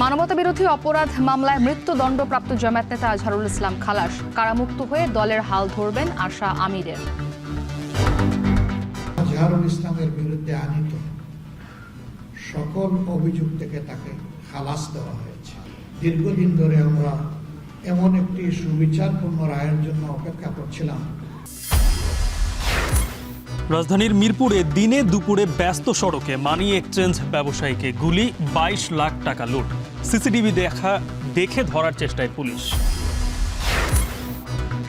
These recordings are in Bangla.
মানবতাবিরোধী অপরাধ মামলায় মৃত্যুদণ্ডপ্রাপ্ত জামায়াত নেতা আজহারুল ইসলাম খালাস, কারামুক্ত হয়ে দলের হাল ধরবেন আশা আমিরের। আজহারুল ইসলামের বিরুদ্ধে আনীত সকল অভিযোগ থেকে তাকে খালাস দেওয়া হয়েছে। দীর্ঘদিন ধরে আমরা এমন একটি সুবিচারপূর্ণ রায়ের জন্য অপেক্ষা করছিলাম। রাজধানীর মিরপুরে দিনে দুপুরে ব্যস্ত সড়কে মানি এক্সচেঞ্জ ব্যবসায়ীকে গুলি, 22 লাখ টাকা লুট। সিসিটিভি দেখে ধরার চেষ্টায় পুলিশ।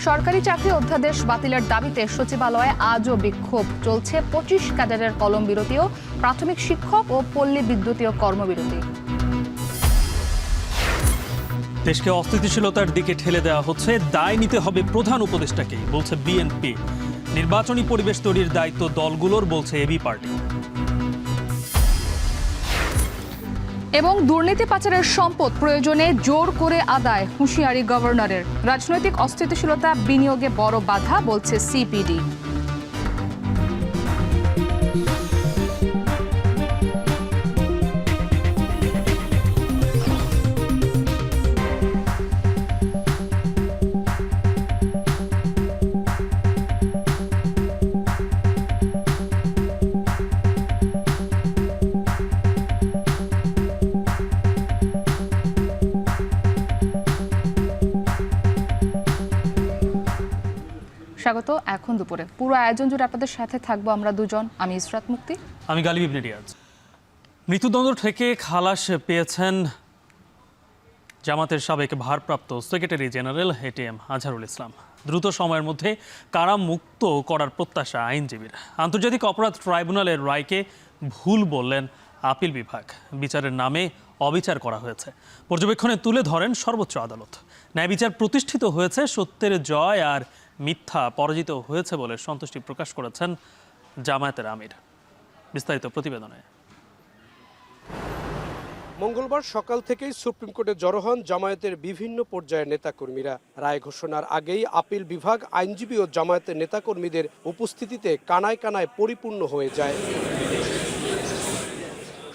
সরকারি চাকরি অধ্যাদেশ বাতিলের দাবিতে সচিবালয়ে আজও বিক্ষোভ চলছে। 25 ক্যাডারের কলম বিরতিও, প্রাথমিক শিক্ষক ও পল্লী বিদ্যুতীয় কর্মবিরতি। দেশকে অস্থিতিশীলতার দিকে ঠেলে দেওয়া হচ্ছে, দায় নিতে হবে প্রধান উপদেষ্টাকেই, বলছে বিএনপি। নির্বাচনী পরিবেশ তৈরির দায়িত্ব দলগুলোর, বলছে এবি পার্টি। এবং দুর্নীতি পাচারের সম্পদ প্রয়োজনে জোর করে আদায়, হুঁশিয়ারি গভর্নরের। রাজনৈতিক অস্থিতিশীলতা বিনিয়োগে বড় বাধা, বলছে সিপিডি। স্বাগত। এখন দুপুরে পুরো আয়োজন জুড়ে আপনাদের সাথে থাকবো আমরা দুজন, আমি ইসরাত মুক্তি, আমি গালিব ইবনে রিয়াজ। মৃত্যুদণ্ড থেকে খালাস পেয়েছেন জামাতের সাবেক ভারপ্রাপ্ত secretary general ATM Azharul Islam. দ্রুত সময়ের মধ্যে কারামুক্ত করার প্রত্যাশা আইনজীবীর। আন্তর্জাতিক অপরাধ ট্রাইব্যুনালের রায়কে ভুল বললেন আপিল বিভাগ। বিচারের নামে অবিচার করা হয়েছে, পর্যবেক্ষণে তুলে ধরেন সর্বোচ্চ আদালত। ন্যায় বিচার প্রতিষ্ঠিত হয়েছে, সত্যের জয় আর মিথ্যা পরাজিত হয়েছে বলে সন্তুষ্টি প্রকাশ করেছেন জামায়াতের আমির। বিস্তারিত প্রতিবেদনে। মঙ্গলবার সকাল থেকেই সুপ্রিম কোর্টে জড়ো হন জামায়াতের বিভিন্ন পর্যায়ের নেতাকর্মীরা। রায় ঘোষণার আগেই আপিল বিভাগ, আইনজীবী ও জামায়াতের নেতাকর্মীদের উপস্থিতিতে কানায় কানায় পরিপূর্ণ হয়ে যায়।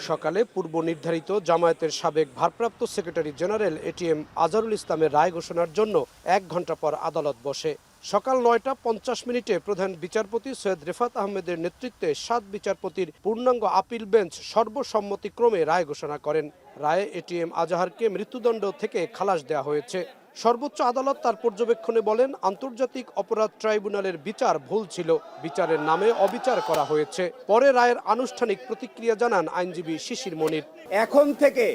সকালে পূর্ব নির্ধারিত জামায়াতের সাবেক ভারপ্রাপ্ত সেক্রেটারি জেনারেল এটিএম আজহারুল ইসলামের রায় ঘোষণার জন্য 1 ঘণ্টা পর আদালত বসে। সকাল 9টা 50 প্রধান বিচারপতি সৈয়দ রেফাত আহমেদের নেতৃত্বে 7 বিচারপতির পূর্ণাঙ্গ আপিল বেঞ্চ সর্বসম্মতিক্রমে রায় ঘোষণা করেন। রায়ে এটিএম আজহারকে মৃত্যুদণ্ড থেকে খালাস দেওয়া হয়েছে। সর্বোচ্চ আদালত তার পর্যবেক্ষণে বলেন, আন্তর্জাতিক অপরাধ ট্রাইব্যুনালের বিচার ভুল ছিল, বিচারের নামে অবিচার করা হয়েছে। পরে রায়ের আনুষ্ঠানিক প্রতিক্রিয়া জানান আইনজীবী শিশির মনির। এখন থেকে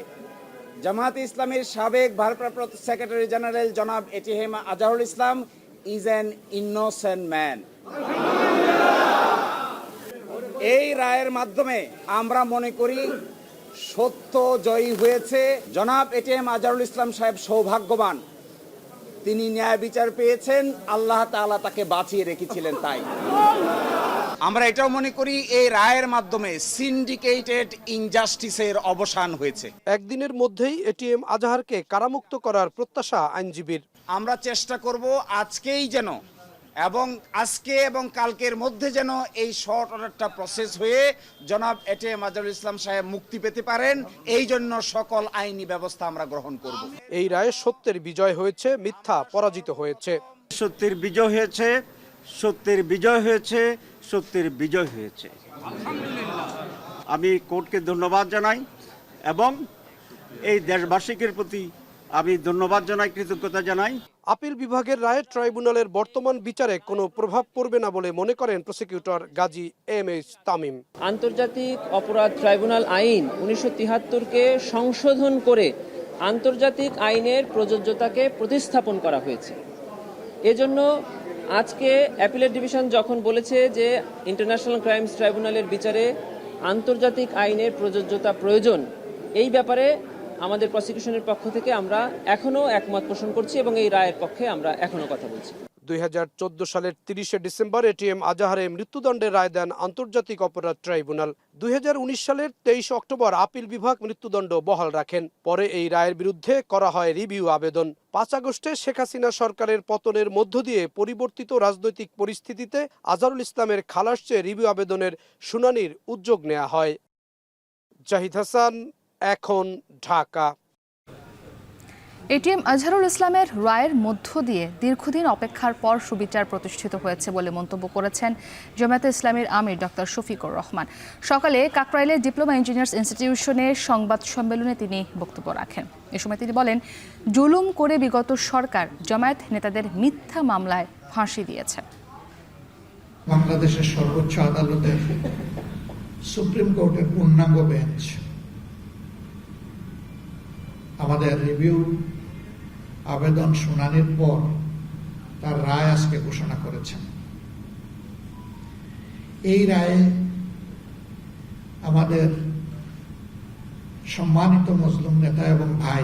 জামায়াতে ইসলামের সাবেক ভারপ্রাপ্ত সেক্রেটারি জেনারেল জনাব ATM Azharul Islam is an innocent man. এই রায়ের মাধ্যমে আমরা মনে করি সত্য জয়ী হয়েছে। জনাব এটিএম আজহারুল ইসলাম সাহেব সৌভাগ্যবান, তিনি ন্যায় বিচার পেয়েছেন, আল্লাহ তাআলা তাকে বাঁচিয়ে রেখেছিলেন। তাই আমরা এটাও মনে করি এই রায়ের মাধ্যমে সিন্ডিকেটেড ইনজাস্টিসের অবসান হয়েছে। একদিনের মধ্যেই এটিএম আজহারকে কারামুক্ত করার প্রত্যাশা আইনজীবীর। আমরা চেষ্টা করব আজকেই যেন আজকে এবং কালকের মধ্যে যেন এই শর্ট অর্ডারটা প্রসেস হয়ে জনাব এটিএম আজহারুল ইসলাম সাহেব মুক্তি পেতে পারেন। এই জন্য সকল আইনি ব্যবস্থা আমরা গ্রহণ করব। এই রায়ে সত্যের বিজয় হয়েছে, মিথ্যা পরাজিত হয়েছে। সত্যের বিজয় হয়েছে, সত্যের বিজয় হয়েছে, সত্যের বিজয় হয়েছে। আমি কোর্টকে ধন্যবাদ জানাই এবং এই দেশবাসীর প্রতি আমি ধন্যবাদ জানাই, কৃতজ্ঞতা জানাই। আপিল বিভাগের রায়ে ট্রাইব্যুনালের বর্তমান বিচারে কোনো প্রভাব পড়বে না বলে মনে করেন প্রসিকিউটর গাজী এম.এইচ. তামিম। আন্তর্জাতিক অপরাধ ট্রাইব্যুনাল আইন 1973-কে সংশোধন করে আন্তর্জাতিক আইনের প্রযোজ্যতাকে প্রতিস্থাপন করা হয়েছে। এজন্য আজকে অ্যাপিলেট ডিভিশন যখন বলেছে যে ইন্টারন্যাশনাল ক্রাইমস ট্রাইব্যুনালের বিচারে আন্তর্জাতিক আইনের প্রযোজ্যতা প্রয়োজন, এই ব্যাপারে আমাদের প্রসিকিউশনের পক্ষ থেকে আমরা এখনো একমত পোষণ করছি এবং এই রায়ের পক্ষে আমরা এখনো কথা বলছি। 2014 সালের 30 ডিসেম্বর এটিএম আজহারে মৃত্যুদণ্ডের রায় দেন আন্তর্জাতিক অপরাধ ট্রাইব্যুনাল। 2019 সালের 23 অক্টোবর আপিল বিভাগ মৃত্যুদণ্ড বহাল রাখেন। পরে এই রায়ের বিরুদ্ধে করা হয় রিভিউ আবেদন। 5 আগস্টে শেখ হাসিনা সরকারের পতনের মধ্য দিয়ে পরিবর্তিত রাজনৈতিক পরিস্থিতিতে আজহারুল ইসলামের খালাস চেয়ে রিভিউ আবেদনের শুনানির উদ্যোগ নেওয়া হয়। জাহিদ হাসান, এখন, ঢাকা। এটিএম আজহারুল ইসলামের রায়ের মধ্য দিয়ে দীর্ঘদিন অপেক্ষার পর সুবিচার প্রতিষ্ঠিত হয়েছে বলে মন্তব্য করেছেন জামায়াতে ইসলামীর আমির ডক্টর শফিকুর রহমান। সকালে কাকরাইলের ডিপ্লোমা ইঞ্জিনিয়ার্স ইনস্টিটিউশনে সংবাদ সম্মেলনে তিনি বক্তব্য রাখেন। এ সময় তিনি বলেন, জুলুম করে বিগত সরকার জামায়াত নেতাদের মিথ্যা মামলায় ফাঁসি দিয়েছে। বাংলাদেশের সর্বোচ্চ আদালতের সুপ্রিম কোর্টের পূর্ণাঙ্গ বেঞ্চ আমাদের রিভিউ আবেদন শুনানির পর তার রায় আজকে ঘোষণা করেছেন। এই রায়ে আমাদের সম্মানিত মজলুম নেতা এবং ভাই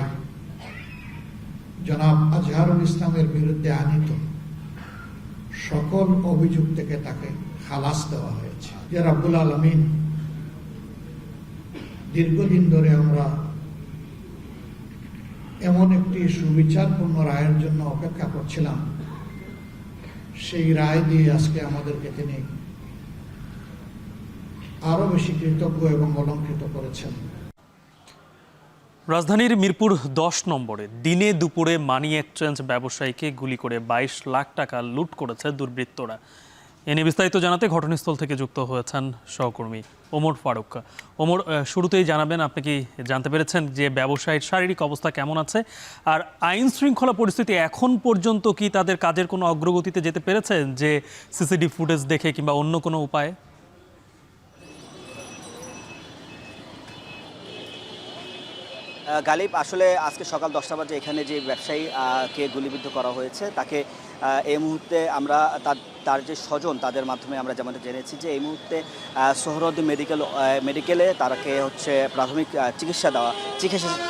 জনাব আজহারুল ইসলামের বিরুদ্ধে আনিত সকল অভিযোগ থেকে তাকে খালাস দেওয়া হয়েছে। যে রাব্বুল আলামিন দীর্ঘদিন ধরে আমরা এমন একটি সুবিচারপূর্ণ রায়ের জন্য অপেক্ষা করছিলাম, সেই রায় দিয়ে আজকে আমাদেরকে তিনি আরো বেশি কৃতজ্ঞ এবং অলঙ্কৃত করেছেন। রাজধানীর মিরপুর 10 নম্বরে দিনে দুপুরে মানি এক্সচেঞ্জ ব্যবসায়ীকে গুলি করে 22 লাখ টাকা লুট করেছে দুর্বৃত্তরা। এ নিয়ে বিস্তারিত জানাতে ঘটনাস্থল থেকে যুক্ত হয়েছেন সহকর্মী ওমর ফারুক। ওমর, শুরুতেই জানাবেন, আপনি কি জানতে পেরেছেন যে ব্যবসায়ীর শারীরিক অবস্থা কেমন আছে, আর আইন শৃঙ্খলা পরিস্থিতি এখন পর্যন্ত কি তাদের কাজের কোনো অগ্রগতিতে যেতে পেরেছে, যে সিসিটিভি ফুটেজ দেখে কিংবা অন্য কোনো উপায়ে? গালিব, আসলে আজকে সকাল 10টা বাজে এখানে যে ব্যবসায়ীকে গুলিবিদ্ধ করা হয়েছে তাকে এই মুহূর্তে আমরা তার যে স্বজন তাদের মাধ্যমে আমরা যেমনটা জেনেছি যে এই মুহূর্তে সোহরাওয়ার্দী মেডিকেলে তাকে হচ্ছে প্রাথমিক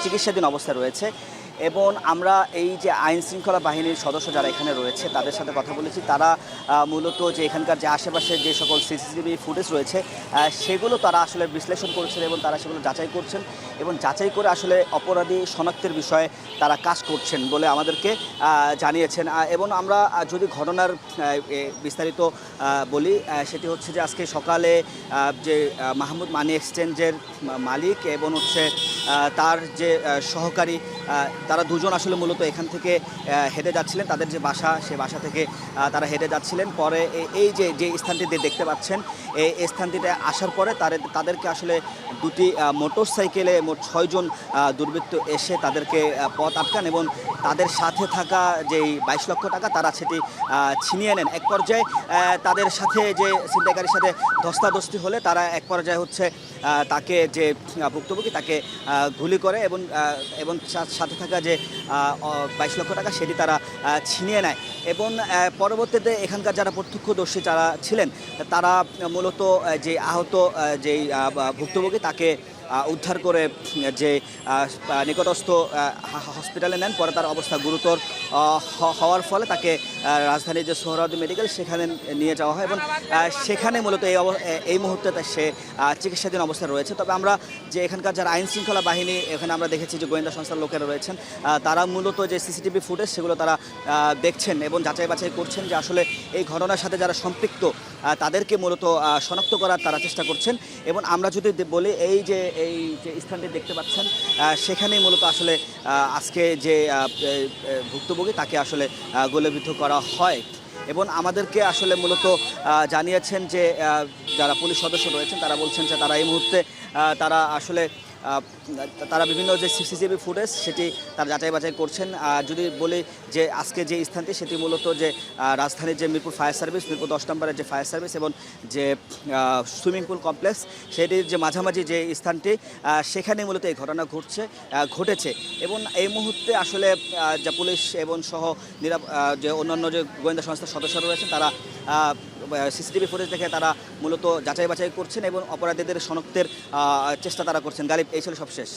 চিকিৎসাধীন অবস্থায় রয়েছে। এবং আমরা এই যে আইন শৃঙ্খলা বাহিনীর সদস্য যারা এখানে রয়েছে তাদের সাথে কথা বলেছি। তারা মূলত যে এখানকার যে আশেপাশে যে সকল সিসিটিভি ফুটেজ রয়েছে সেগুলো তারা আসলে বিশ্লেষণ করছেন এবং তারা সেগুলো যাচাই করছেন এবং যাচাই করে আসলে অপরাধী শনাক্তের বিষয়ে তারা কাজ করছেন বলে আমাদেরকে জানিয়েছেন। এবং আমরা যদি ঘটনার বিস্তারিত বলি, সেটি হচ্ছে যে আজকে সকালে যে মাহমুদ মানি এক্সচেঞ্জের মালিক এবং হচ্ছে তার যে সহকারী, তারা দুজন আসলে মূলত এখান থেকে হেঁটে যাচ্ছিলেন, তাদের যে বাসা সে বাসা থেকে তারা হেঁটে যাচ্ছিলেন। পরে এই যে স্থানটিতে দেখতে পাচ্ছেন এই স্থানটিতে আসার পরে তাদেরকে আসলে দুটি মোটর সাইকেলে মোট 6 জন দুর্বৃত্ত এসে তাদেরকে পথ আটকান এবং তাদের সাথে থাকা যেই 22 লক্ষ টাকা তারা সেটি ছিনিয়ে নেন। এক পর্যায়ে তাদের সাথে যে ছিনতাইকারীর সাথে ধস্তাধস্তি হলে তারা এক পর্যায়ে হচ্ছে তাকে যে ভুক্তভোগী তাকে গুলি করে এবং সাথে থাকা যে 22 লক্ষ টাকা সেটি তারা ছিনিয়ে নেয়। এবং পরবর্তীতে এখানকার যারা প্রত্যক্ষদর্শী যারা ছিলেন তারা মূলত যে আহত যেই ভুক্তভোগী তাকে উদ্ধার করে যে নিকটস্থ হসপিটালে নেন। পরে তার অবস্থা গুরুতর হওয়ার ফলে তাকে রাজধানীর যে সোহরাওয়ার্দী মেডিকেল সেখানে নিয়ে যাওয়া হয় এবং সেখানে মূলত এই মুহূর্তে সে চিকিৎসাধীন অবস্থায় রয়েছে। তবে আমরা যে এখানকার যারা আইন শৃঙ্খলা বাহিনী এখানে আমরা দেখেছি যে গোয়েন্দা সংস্থার লোকেরা রয়েছেন, তারা মূলত যে সিসিটিভি ফুটেজ সেগুলো তারা দেখছেন এবং যাচাই বাছাই করছেন যে আসলে এই ঘটনার সাথে যারা সম্পৃক্ত তাদেরকে মূলত শনাক্ত করার তারা চেষ্টা করছেন। এবং আমরা যদি বলি এই যে স্থানটি দেখতে পাচ্ছেন সেখানেই মূলত আসলে আজকে যে ভুক্তভোগী তাকে আসলে গুলিবিদ্ধ করা হয়। এবং আমাদেরকে আসলে মূলত জানিয়েছেন যে যারা পুলিশ সদস্য রয়েছেন তারা বলছেন যে তারা এই মুহূর্তে তারা আসলে তারা বিভিন্ন যে সিসিটিভি ফুটেজ সেটি তারা যাচাই বাছাই করছেন। যদি বলি যে আজকে যে স্থানটি সেটি মূলত যে রাজধানীর যে মিরপুর ফায়ার সার্ভিস, মিরপুর 10 নম্বরের যে ফায়ার সার্ভিস এবং যে সুইমিং পুল কমপ্লেক্স সেটির যে মাঝামাঝি যে স্থানটি সেখানে মূলত এই ঘটনা ঘটেছে। এবং এই মুহূর্তে আসলে যে পুলিশ এবং সহ যে অন্যান্য যে গোয়েন্দা সংস্থার সদস্যরা রয়েছেন তারা সিসিটিভি ফুটেজ দেখে তারা মূলত যাচাই বাছাই করছেন এবং অপরাধীদের শনাক্তের চেষ্টা তারা করছেন। গালিব, এই ছিল সবশেষ।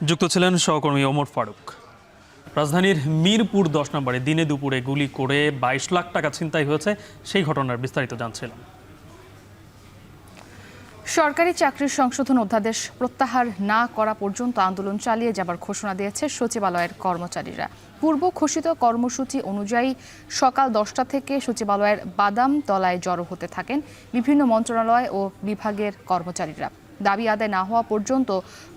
যুক্ত ছিলেন সহকর্মী ওমর ফারুক। রাজধানীর মিরপুর 10 নম্বরে দিনে দুপুরে গুলি করে 22 লাখ টাকা ছিনতাই হয়েছে, সেই ঘটনার বিস্তারিত জানছিলাম। সরকারি চাকরির সংশোধন অধ্যাদেশ প্রত্যাহার না করা পর্যন্ত আন্দোলন চালিয়ে যাবার ঘোষণা দিয়েছে সচিবালয়ের কর্মচারীরা। পূর্ব ঘোষিত কর্মসূচি অনুযায়ী সকাল 10টা থেকে সচিবালয়ের বাদাম তলায় জড়ো হতে থাকেন বিভিন্ন মন্ত্রণালয় ও বিভাগের কর্মচারীরা। দাবি আদায় না হওয়া পর্যন্ত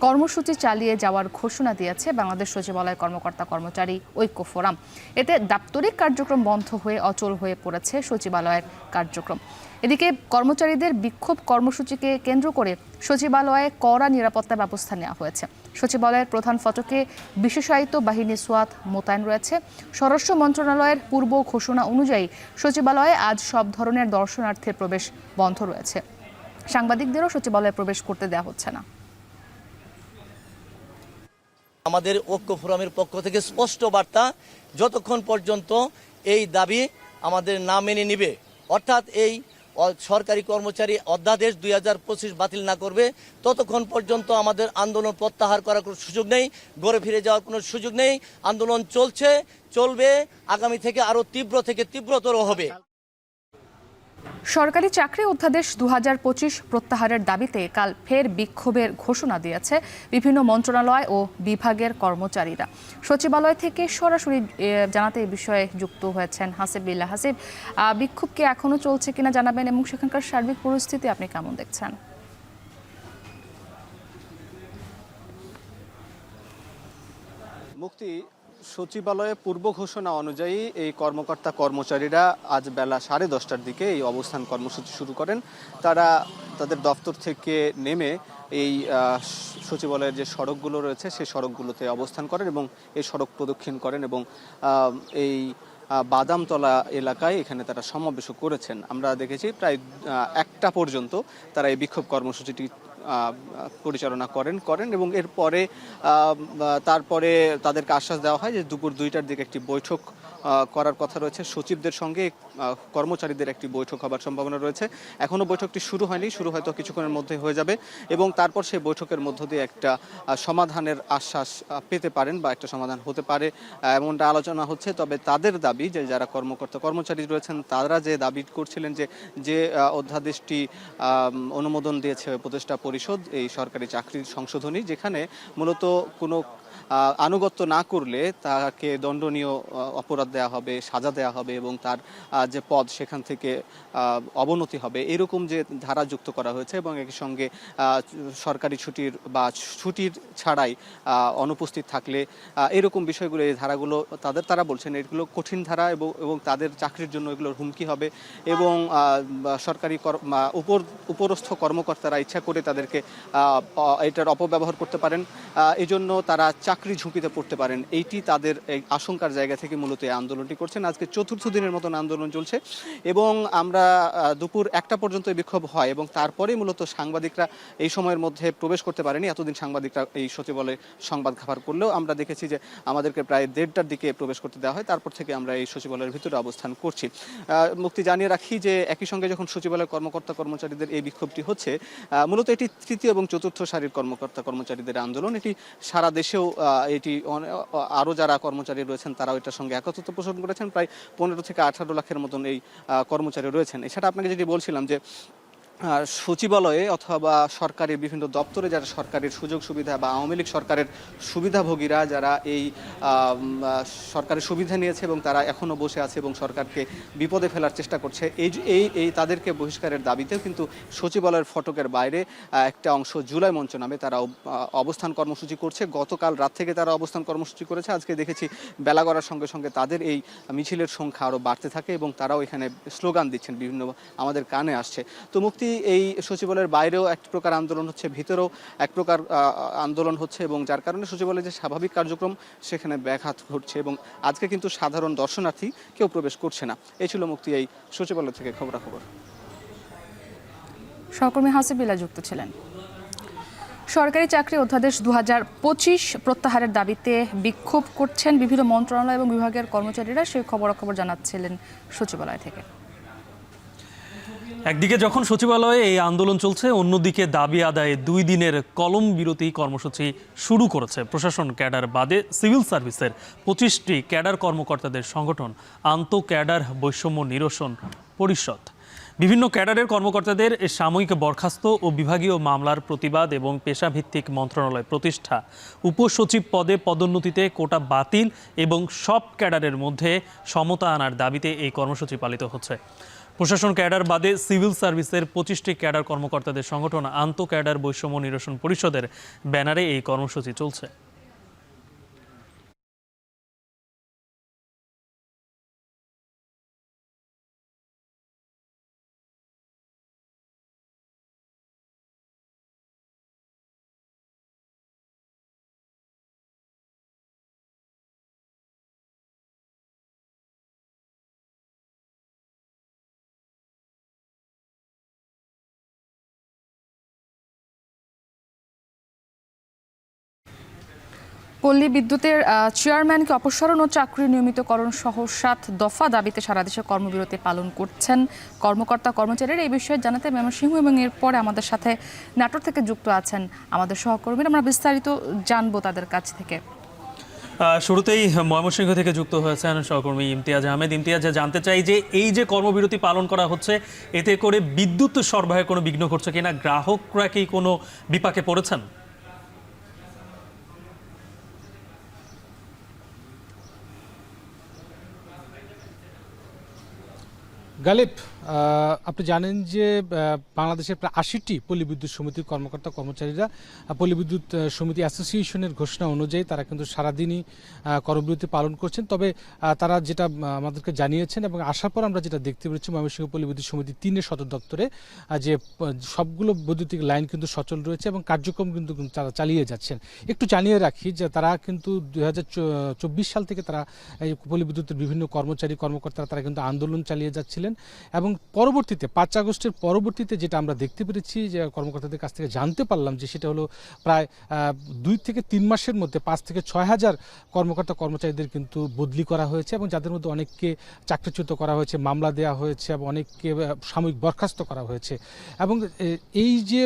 কর্মসূচি চালিয়ে যাওয়ার ঘোষণা দিয়েছে বাংলাদেশ সচিবালয় কর্মকর্তা কর্মচারী ঐক্য ফোরাম। এতে দাপ্তরিক কার্যক্রম বন্ধ হয়ে অচল হয়ে পড়েছে সচিবালয়ের কার্যক্রম। এদিকে কর্মচারীদের বিক্ষোভ কর্মসূচিকে কেন্দ্র করে সচিবালয়ে কড়া নিরাপত্তা ব্যবস্থা নেওয়া হয়েছে। সচিবালয়ের প্রধান ফটকে বিশেষায়িত বাহিনী সোয়াত মোতায়েন রয়েছে। স্বরাষ্ট্র মন্ত্রণালয়ের পূর্ব ঘোষণা অনুযায়ী সচিবালয়ে আজ সব ধরনের দর্শনার্থীর প্রবেশ বন্ধ রয়েছে। সাংবাদিকদেরও সচিবালয়ে প্রবেশ করতে দেওয়া হচ্ছে না। আমাদের ঐক্য ফোরামের পক্ষ থেকে স্পষ্ট বার্তা, যতক্ষণ পর্যন্ত এই দাবি আমাদের না মেনে নিবে, অর্থাৎ এই সরকারি কর্মচারী অধ্যাদেশ 2025 বাতিল না করবে, ততক্ষণ পর্যন্ত আমাদের আন্দোলন প্রত্যাহার করার কোনো সুযোগ নেই, ঘরে ফিরে যাওয়ার কোনো সুযোগ নেই। আন্দোলন চলবে, আগামী থেকে আরও তীব্র থেকে তীব্রতর হবে। সরকারি চাকরি অধ্যাদেশ 2025 প্রত্যাহারের দাবিতে কাল ফের বিক্ষোভের ঘোষণা দিয়েছে বিভিন্ন মন্ত্রণালয় ও বিভাগের কর্মচারীরা। সচিবালয় থেকে সরাসরি জানাতে এই বিষয়ে যুক্ত হয়েছেন হাসিব বিল্লাহ। হাসিব, বিক্ষোভ কি এখনো চলছে কিনা জানাবেন এবং সেখানকার সার্বিক পরিস্থিতি আপনি কেমন দেখছেন? মুক্তি, সচিবালয়ে পূর্ব ঘোষণা অনুযায়ী এই কর্মকর্তা কর্মচারীরা আজ বেলা 10:30টার দিকে এই অবস্থান কর্মসূচি শুরু করেন। তারা তাদের দপ্তর থেকে নেমে এই সচিবালয়ের যে সড়কগুলো রয়েছে সেই সড়কগুলোতে অবস্থান করেন এবং এই সড়ক প্রদক্ষিণ করেন এবং এই বাদামতলা এলাকায় এখানে তারা সমাবেশও করেছেন। আমরা দেখেছি প্রায় 1টা পর্যন্ত তারা এই বিক্ষোভ কর্মসূচিটি পরিচালনা করেন এবং এরপরে তারপরে তাদেরকে আশ্বাস দেওয়া হয় যে দুপুর 2টার দিকে একটি বৈঠক করার কথা রয়েছে। সচিবদের সঙ্গে কর্মচারীদের একটি বৈঠক হবার সম্ভাবনা রয়েছে। এখনও বৈঠকটি শুরু হয়নি, শুরু হয়তো কিছুক্ষণের মধ্যে হয়ে যাবে এবং তারপর সেই বৈঠকের মধ্য দিয়ে একটা সমাধানের আশ্বাস পেতে পারেন বা একটা সমাধান হতে পারে এমনটা আলোচনা হচ্ছে। তবে তাদের দাবি যে যারা কর্মকর্তা কর্মচারী রয়েছেন তারা যে দাবি করছিলেন যে অধ্যাদেশটি অনুমোদন দিয়েছে উপদেষ্টা পরিষদ, এই সরকারি চাকরির সংশোধনী, যেখানে মূলত কোনো আনুগত্য না করলে তাকে দণ্ডনীয় অপরাধ দেওয়া হবে, সাজা দেওয়া হবে এবং তার যে পদ সেখান থেকে অবনতি হবে, এরকম যে ধারা যুক্ত করা হয়েছে এবং একই সঙ্গে সরকারি ছুটির বা ছুটির ছাড়াই অনুপস্থিত থাকলে এরকম বিষয়গুলো, এই ধারাগুলো তারা বলছেন এগুলো কঠিন ধারা এবং তাদের চাকরির জন্য এগুলোর হুমকি হবে এবং সরকারি উপরস্থ কর্মকর্তারা ইচ্ছা করে তাদেরকে এটার অপব্যবহার করতে পারেন, এই জন্য তারা চাকরি ঝুঁকিতে পড়তে পারেন। এইটি তাদের এই আশঙ্কার জায়গা থেকে মূলত এই আন্দোলনটি করছেন। আজকে 4র্থ দিনের মতন আন্দোলন চলছে এবং আমরা দুপুর 1টা পর্যন্ত বিক্ষোভ হয় এবং তারপরেই মূলত সাংবাদিকরা এই সময়ের মধ্যে প্রবেশ করতে পারেনি। এতদিন সাংবাদিকরা এই সচিবালয়ে সংবাদ খাবার করলেও আমরা দেখেছি যে আমাদেরকে প্রায় 1:30টার দিকে প্রবেশ করতে দেওয়া হয়, তারপর থেকে আমরা এই সচিবালয়ের ভিতরে অবস্থান করছি। মুক্তি, জানিয়ে রাখি যে একই সঙ্গে যখন সচিবালয়ের কর্মকর্তা কর্মচারীদের এই বিক্ষোভটি হচ্ছে, মূলত এটি 3য় এবং 4র্থ সারির কর্মকর্তা কর্মচারীদের আন্দোলন। এটি সারা দেশেও এটি আরও যারা কর্মচারী রয়েছেন তারাও এটার সঙ্গে একত্রতা পোষণ করেছেন। প্রায় 15 থেকে 18 লাখের মতন এই কর্মচারী রয়েছেন। এছাড়া আপনাকে যেটি বলছিলাম যে সচিবালয়ে অথবা সরকারের বিভিন্ন দপ্তরে যারা সরকারের সুযোগ সুবিধা বা আওয়ামী লীগ সরকারের সুবিধাভোগীরা যারা এই সরকারের সুবিধা নিয়েছে এবং তারা এখনও বসে আছে এবং সরকারকে বিপদে ফেলার চেষ্টা করছে, এই তাদেরকে বহিষ্কারের দাবিতেও কিন্তু সচিবালয়ের ফটকের বাইরে একটা অংশ জুলাই মঞ্চ নামে তারা অবস্থান কর্মসূচি করছে। গতকাল রাত থেকে তারা অবস্থান কর্মসূচি করেছে। আজকে দেখেছি বেলা গড়ার সঙ্গে সঙ্গে তাদের এই মিছিলের সংখ্যা আরও বাড়তে থাকে এবং তারাও এখানে স্লোগান দিচ্ছেন, বিভিন্ন আমাদের কানে আসছে। তো মুক্তি, এই সচিবালয়ের বাইরেও এক প্রকার আন্দোলন হচ্ছে, ভিতরেও এক প্রকার আন্দোলন হচ্ছে এবং যার কারণে সচিবালয়ের যে স্বাভাবিক কার্যক্রম সেখানে ব্যাঘাত ঘটছে এবং আজকে কিন্তু সাধারণ দর্শনার্থী কেউ প্রবেশ করছে না। এই ছিল মুক্তি এই সচিবালয় থেকে খবরাখবর। সহকর্মী হাসিব বিল্লাহ যুক্ত ছিলেন। সরকারি চাকরি অধ্যাদেশ 2025 প্রত্যাহারের দাবিতে বিক্ষোভ করছেন বিভিন্ন মন্ত্রণালয় এবং বিভাগের কর্মচারীরা, সেই খবরাখবর জানাচ্ছিলেন সচিবালয় থেকে। একদিকে যখন সচিবালয়ে এই আন্দোলন চলছে, অন্যদিকে দাবি আদায়ে 2 দিনের কলম বিরতি কর্মসূচি শুরু করেছে প্রশাসন ক্যাডার বাদে সিভিল সার্ভিসের 25টি ক্যাডার কর্মকর্তাদের সংগঠন আন্ত ক্যাডার বৈষম্য নিরসন পরিষদ। বিভিন্ন ক্যাডারের কর্মকর্তাদের সাময়িক বরখাস্ত ও বিভাগীয় মামলার প্রতিবাদ এবং পেশাভিত্তিক মন্ত্রণালয় প্রতিষ্ঠা, উপসচিব পদে পদোন্নতিতে কোটা বাতিল এবং সব ক্যাডারের মধ্যে সমতা আনার দাবিতে এই কর্মসূচি পালিত হচ্ছে। প্রশাসন ক্যাডার বাদে সিভিল সার্ভিসের 25টি ক্যাডার কর্মকর্তাদের সংগঠন আন্ত ক্যাডার বৈষম্য নিরসন পরিষদের ব্যানারে এই কর্মসূচি চলছে। পল্লী বিদ্যুতের চেয়ারম্যানকে অপসারণ ও চাকরি নিয়মিতকরণ সহ 7 দফা দাবিতে সারা দেশে কর্মবিরতি পালন করছেন কর্মকর্তা কর্মচারীরা। এই বিষয়ে জানাতে ময়মনসিংহ এবং এরপরে আমাদের সাথে নাটোর থেকে যুক্ত আছেন আমাদের সহকর্মীরা। আমরা বিস্তারিত জানবো তাদের কাছ থেকে। শুরুতেই ময়মনসিংহ থেকে যুক্ত হয়েছেন সহকর্মী ইমতিয়াজ আহমেদ। ইমতিয়াজ, জানতে চাই যে এই যে কর্মবিরতি পালন করা হচ্ছে, এতে করে বিদ্যুৎ সরবরাহে কোনো বিঘ্ন ঘটছে কিনা, গ্রাহকরা কি কোনো বিপাকে পড়েছেন? গালিব, আপনি জানেন যে বাংলাদেশের প্রায় 80টি পল্লী বিদ্যুৎ সমিতির কর্মকর্তা কর্মচারীরা পল্লী বিদ্যুৎ সমিতি অ্যাসোসিয়েশনের ঘোষণা অনুযায়ী তারা কিন্তু সারাদিনই কর্মবিরতি পালন করছেন। তবে তারা যেটা আমাদেরকে জানিয়েছেন এবং আসার পর আমরা যেটা দেখতে পেরেছি ময়মনসিংহ পল্লী বিদ্যুৎ সমিতি 3-এর সদর দপ্তরে যে সবগুলো বৈদ্যুতিক লাইন কিন্তু সচল রয়েছে এবং কার্যক্রম কিন্তু তারা চালিয়ে যাচ্ছেন। একটু জানিয়ে রাখি যে তারা কিন্তু 2024 সাল থেকে তারা এই পল্লী বিদ্যুতের বিভিন্ন কর্মকর্তারা তারা কিন্তু আন্দোলন চালিয়ে যাচ্ছিলেন এবং পরবর্তীতে 5 আগস্টের পরবর্তীতে যেটা আমরা দেখতে পেরেছি যে কর্মকর্তাদের কাছ থেকে জানতে পারলাম যে সেটা হলো প্রায় 2 থেকে 3 মাসের মধ্যে 5 থেকে 6 হাজার কর্মচারীদের কিন্তু বদলি করা হয়েছে এবং যাদের মধ্যে অনেককে চাকরিচ্যুত করা হয়েছে, মামলা দেওয়া হয়েছে এবং অনেককে সাময়িক বরখাস্ত করা হয়েছে। এবং এই যে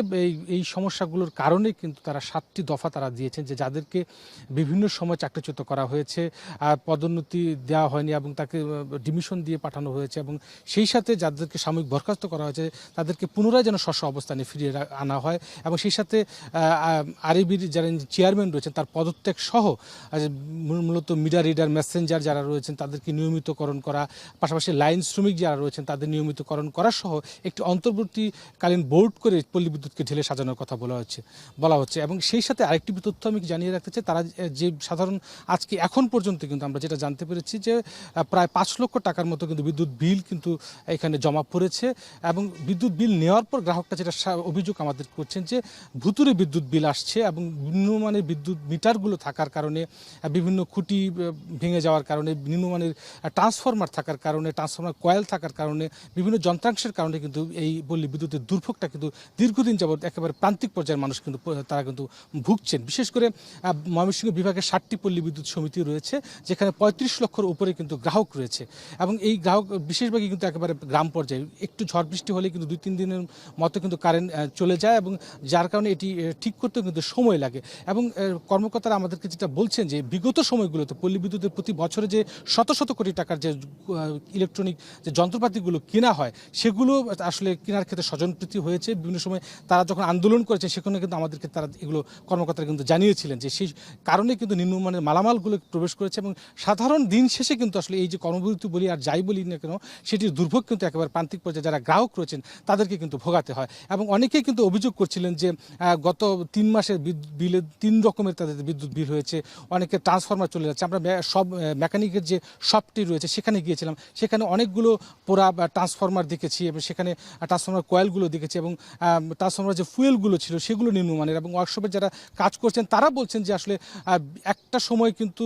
এই সমস্যাগুলোর কারণে কিন্তু তারা 7টি দফা তারা দিয়েছেন যে যাদেরকে বিভিন্ন সময় চাকরিচ্যুত করা হয়েছে, পদোন্নতি দেওয়া হয়নি এবং তাকে ডিমিশন দিয়ে পাঠানো হয়েছে এবং সেই সাথে যাদেরকে সাময়িক বরখাস্ত করা হয়েছে তাদেরকে পুনরায় যেন স্ব অবস্থানে ফিরিয়ে আনা হয় এবং সেই সাথে আরএবির যারা চেয়ারম্যান রয়েছেন তার পদত্যাগ সহ মূলত মিডিয়া রিডার, মেসেঞ্জার যারা রয়েছেন তাদেরকে নিয়মিতকরণ করা, পাশাপাশি লাইন শ্রমিক যারা রয়েছেন তাদের নিয়মিতকরণ করা সহ একটি অন্তর্বর্তীকালীন বোর্ড করে পল্লী বিদ্যুৎকে ঢেলে সাজানোর কথা বলা হচ্ছে। এবং সেই সাথে আরেকটি তথ্য আমি জানিয়ে রাখতে চাই, তারা যে সাধারণ আজকে এখন পর্যন্ত কিন্তু আমরা যেটা জানতে পেরেছি যে প্রায় 5 লক্ষ টাকার মতো কিন্তু বিদ্যুৎ বিল কিন্তু এখানে জমা পড়েছে এবং বিদ্যুৎ বিল নেওয়ার পর গ্রাহকরা যেটা অভিযোগ আমাদের করছেন যে ভুতুরে বিদ্যুৎ বিল আসছে এবং নিম্নমানের বিদ্যুৎ মিটারগুলো থাকার কারণে, বিভিন্ন খুঁটি ভেঙে যাওয়ার কারণে, নিম্নমানের ট্রান্সফরমার থাকার কারণে, ট্রান্সফরমার কয়েল থাকার কারণে, বিভিন্ন যন্ত্রাংশের কারণে কিন্তু এই পল্লী বিদ্যুতের দুর্ভোগটা কিন্তু দীর্ঘদিন যাবৎ একেবারে প্রান্তিক পর্যায়ের মানুষ কিন্তু তারা কিন্তু ভুগছেন। বিশেষ করে ময়মনসিংহ বিভাগের 7টি পল্লী বিদ্যুৎ সমিতি রয়েছে যেখানে 35 লক্ষের উপরে কিন্তু গ্রাহক রয়েছে এবং এই গ্রাহক বেশিরভাগই কিন্তু একেবারে গ্রাম পর্যায়ে, একটু ঝড় বৃষ্টি হলে কিন্তু 2-3 দিনের মতো কিন্তু কারেন্ট চলে যায় এবং যার কারণে এটি ঠিক করতেও কিন্তু সময় লাগে। এবং কর্মকর্তারা আমাদেরকে যেটা বলছেন যে বিগত সময়গুলোতে পল্লী বিদ্যুতের প্রতি বছরে যে শত শত কোটি টাকার যে ইলেকট্রনিক যে যন্ত্রপাতিগুলো কেনা হয় সেগুলো আসলে কেনার ক্ষেত্রে স্বজনপ্রীতি হয়েছে। বিভিন্ন সময় তারা যখন আন্দোলন করেছে সেখানে কিন্তু আমাদেরকে তারা এগুলো কর্মকর্তারা কিন্তু জানিয়েছিলেন যে সেই কারণে কিন্তু নিম্নমানের মালামালগুলো প্রবেশ করেছে এবং সাধারণ দিন শেষে কিন্তু আসলে এই যে কর্মবিরতি বলি আর যাই বলি না কেন সেটির দুর্ভোগ কিন্তু একেবারে প্রান্তিক পর্যায়ে যারা গ্রাহক রয়েছেন তাদেরকে কিন্তু ভোগাতে হয়। এবং অনেকেই কিন্তু অভিযোগ করছিলেন যে গত 3 মাসের বিলে 3 রকমের তাদের বিদ্যুৎ বিল হয়েছে, অনেকে ট্রান্সফরমার চলে যাচ্ছে। আমরা সব মেকানিকের যে শপটি রয়েছে সেখানে গিয়েছিলাম, সেখানে অনেকগুলো পোড়া ট্রান্সফরমার দেখেছি এবং সেখানে ট্রান্সফরমার কয়েলগুলো দেখেছি এবং ট্রান্সফরমার যে ফুয়েলগুলো ছিল সেগুলো নিম্নমানের। এবং ওয়ার্কশপে যারা কাজ করছেন তারা বলছেন যে আসলে একটা সময় কিন্তু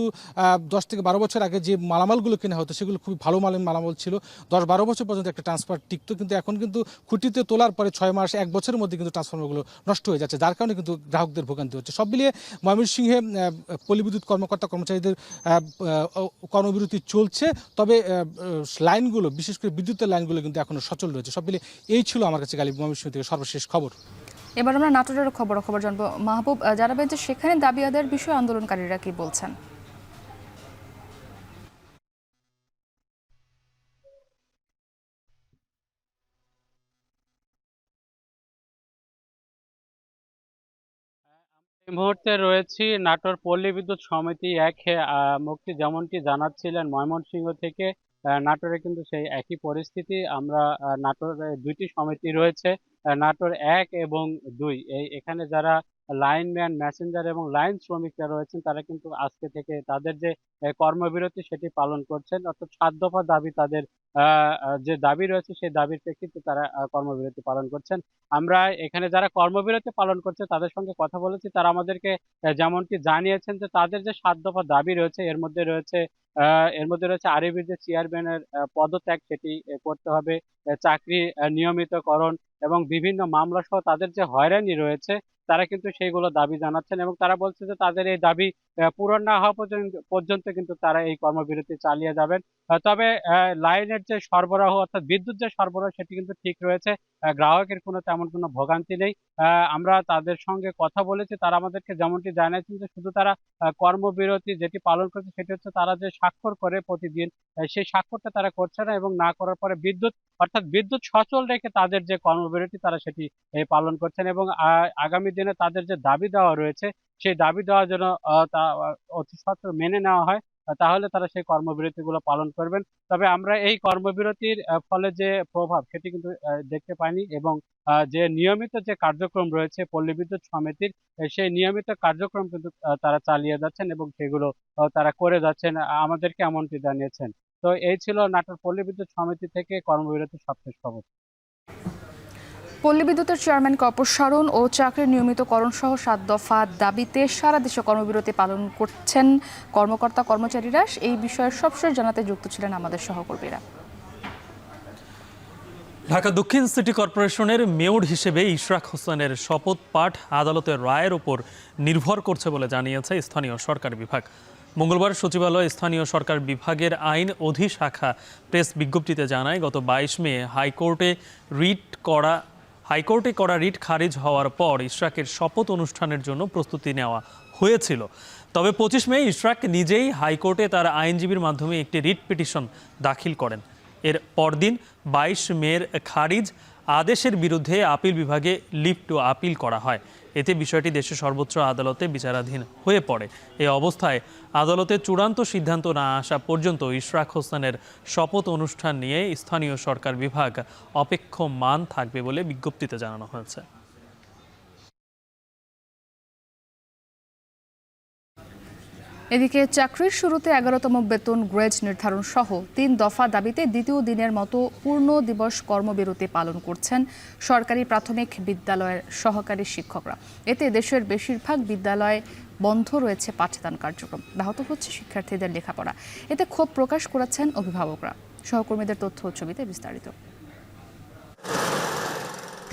10 থেকে 12 বছর আগে যে মালামালগুলো কেনা হতো সেগুলো খুবই ভালো মালামাল ছিল, 10-12 বছর পর্যন্ত একটা ট্রান্সফার টিকতো, কিন্তু এখন কিন্তু খুঁটিতে তোলার পরে 6 মাস 1 বছরের মধ্যে কিন্তু ট্রান্সফরমারগুলো নষ্ট হয়ে যাচ্ছে, যার কারণে কিন্তু গ্রাহকদের ভোগান্তি হচ্ছে। সব মিলিয়ে ময়মনসিংহে পল্লী বিদ্যুৎ কর্মচারীদের কর্মবিরতি চলছে, তবে লাইনগুলো বিশেষ করে বিদ্যুতের লাইনগুলো কিন্তু এখনো সচল রয়েছে। সব মিলিয়ে এই ছিল আমার কাছে গালিব ময়মনসিংহ থেকে সর্বশেষ খবর। এবার আমরা নাটোরের খবর জানবো। মাহবুব, জানাবেন যে সেখানে দাবি আদায়ের বিষয়ে আন্দোলনকারীরা কি বলছেন? এই মুহূর্তে রয়েছি নাটোর পল্লী বিদ্যুৎ সমিতি 1 মুক্তি যেমনটি জানাচ্ছিলেন ময়মনসিংহ থেকে নাটোরে কিন্তু সেই একই পরিস্থিতি। আমরা নাটোরে 2টি সমিতি রয়েছে, নাটোর 1 এবং 2। এখানে যারা লাইনম্যান, মেসেঞ্জার এবং লাইন শ্রমিকরা রয়েছেন তারা কিন্তু আজকে থেকে তাদের যে কর্মবিরতি সেটি পালন করছেন। অর্থাৎ 7 দফা দাবি তাদের যে দাবি রয়েছে সেই দাবির প্রেক্ষিতে তারা কর্মবিরতি পালন করছেন। আমরা এখানে যারা কর্মবিরতি পালন করছে তাদের সঙ্গে কথা বলেছি। তারা আমাদেরকে যেমনটি জানিয়েছেন যে তাদের যে 7 দফা দাবি রয়েছে এর মধ্যে রয়েছে আরএবির যে চেয়ারম্যানের পদত্যাগ সেটি করতে হবে, চাকরি নিয়মিতকরণ এবং বিভিন্ন মামলা সহ তাদের যে হয়রানি রয়েছে তারা কিন্তু সেইগুলো দাবি জানাচ্ছেন এবং তারা বলছে যে তাদের এই দাবি পূরণ না হওয়া পর্যন্ত কিন্তু তারা এই কর্মবিরতি চালিয়ে যাবেন। তবে লাইনের যে সরবরাহ অর্থাৎ বিদ্যুৎ যে সরবরাহ সেটি কিন্তু ঠিক রয়েছে, গ্রাহকের তেমন কোনো ভোগান্তি নেই। আমরা তাদের সঙ্গে কথা বলেছি, তারা আমাদেরকে যেমনটি জানিয়েছেন যে শুধু তারা কর্মবিরতি যেটি পালন করছে সেটি হচ্ছে তারা যে স্বাক্ষর করে প্রতিদিন সেই স্বাক্ষরটা তারা করছে না এবং না করার পরে বিদ্যুৎ সচল রেখে তাদের যে কর্মবিরতি তারা সেটি পালন করছেন এবং আগামী দিনে তাদের যে দাবি দেওয়া রয়েছে সেই দাবি দেওয়া যেন তা অতি সত্বর মেনে নেওয়া হয়, তাহলে তারা সেই কর্মবিরতিগুলো পালন করবেন। তবে আমরা এই কর্মবিরতির ফলে যে প্রভাব সেটি কিন্তু দেখতে পাইনি এবং যে নিয়মিত যে কার্যক্রম রয়েছে পল্লী বিদ্যুৎ সমিতির সেই নিয়মিত কার্যক্রম কিন্তু তারা চালিয়ে যাচ্ছেন এবং সেগুলো তারা করে যাচ্ছেন, আমাদেরকে এমনটি জানিয়েছেন। তো এই ছিল নাটোর পল্লী বিদ্যুৎ সমিতি থেকে কর্মবিরতির সবশেষ খবর। পল্লী বিদ্যুতের চেয়ারম্যানকে অপসারণ ও চাকরির নিয়মিতকরণ সহ 7 দফা দাবিতে সারা দেশে কর্মবিরতি পালন করছেন কর্মকর্তা কর্মচারীরা। এই বিষয়ে সবশেষ জানাতে যুক্ত ছিলেন আমাদের সহকর্মীরা। ঢাকা দক্ষিণ সিটি কর্পোরেশনের মেয়র হিসেবে ইশরাক হোসেনের শপথ পাঠ আদালতের রায়ের উপর নির্ভর করছে বলে জানিয়েছে স্থানীয় সরকার বিভাগ। মঙ্গলবার সচিবালয়ে স্থানীয় সরকার বিভাগের আইন অধিশাখা প্রেস বিজ্ঞপ্তিতে জানায়, গত 22 মে হাইকোর্টে করা রিট খারিজ হওয়ার পর ইশরাকের শপথ অনুষ্ঠানের জন্য প্রস্তুতি নেওয়া হয়েছিল। তবে 25 মে ইশরাক নিজেই হাইকোর্টে তার আইনজীবীর মাধ্যমে একটি রিট পিটিশন দাখিল করেন। এর পরদিন 22 মের খারিজ আদেশের বিরুদ্ধে আপিল বিভাগে লিভ টু আপিল করা হয়। এতে বিষয়টি দেশের সর্বোচ্চ আদালতে বিচারাধীন হয়ে পড়ে। এই অবস্থায় আদালতে চূড়ান্ত সিদ্ধান্ত না আসা পর্যন্ত ইশরাক হোসেনের শপথ অনুষ্ঠান নিয়ে স্থানীয় সরকার বিভাগ অপেক্ষমান থাকবে বলে বিজ্ঞপ্তিতে জানানো হয়েছে। এদিকে চাকরির শুরুতে 11তম বেতন গ্রেড নির্ধারণ সহ 3 দফা দাবিতে দ্বিতীয় দিনের মতো পূর্ণ দিবস কর্মবিরতি পালন করছেন সরকারি প্রাথমিক বিদ্যালয়ের সহকারী শিক্ষকরা। এতে দেশের বেশিরভাগ বিদ্যালয়ে বন্ধ রয়েছে পাঠদান কার্যক্রম, ব্যাহত হচ্ছে শিক্ষার্থীদের লেখাপড়া। এতে ক্ষোভ প্রকাশ করেছেন অভিভাবকরা। সহকর্মীদের তথ্য ও ছবিতে বিস্তারিত।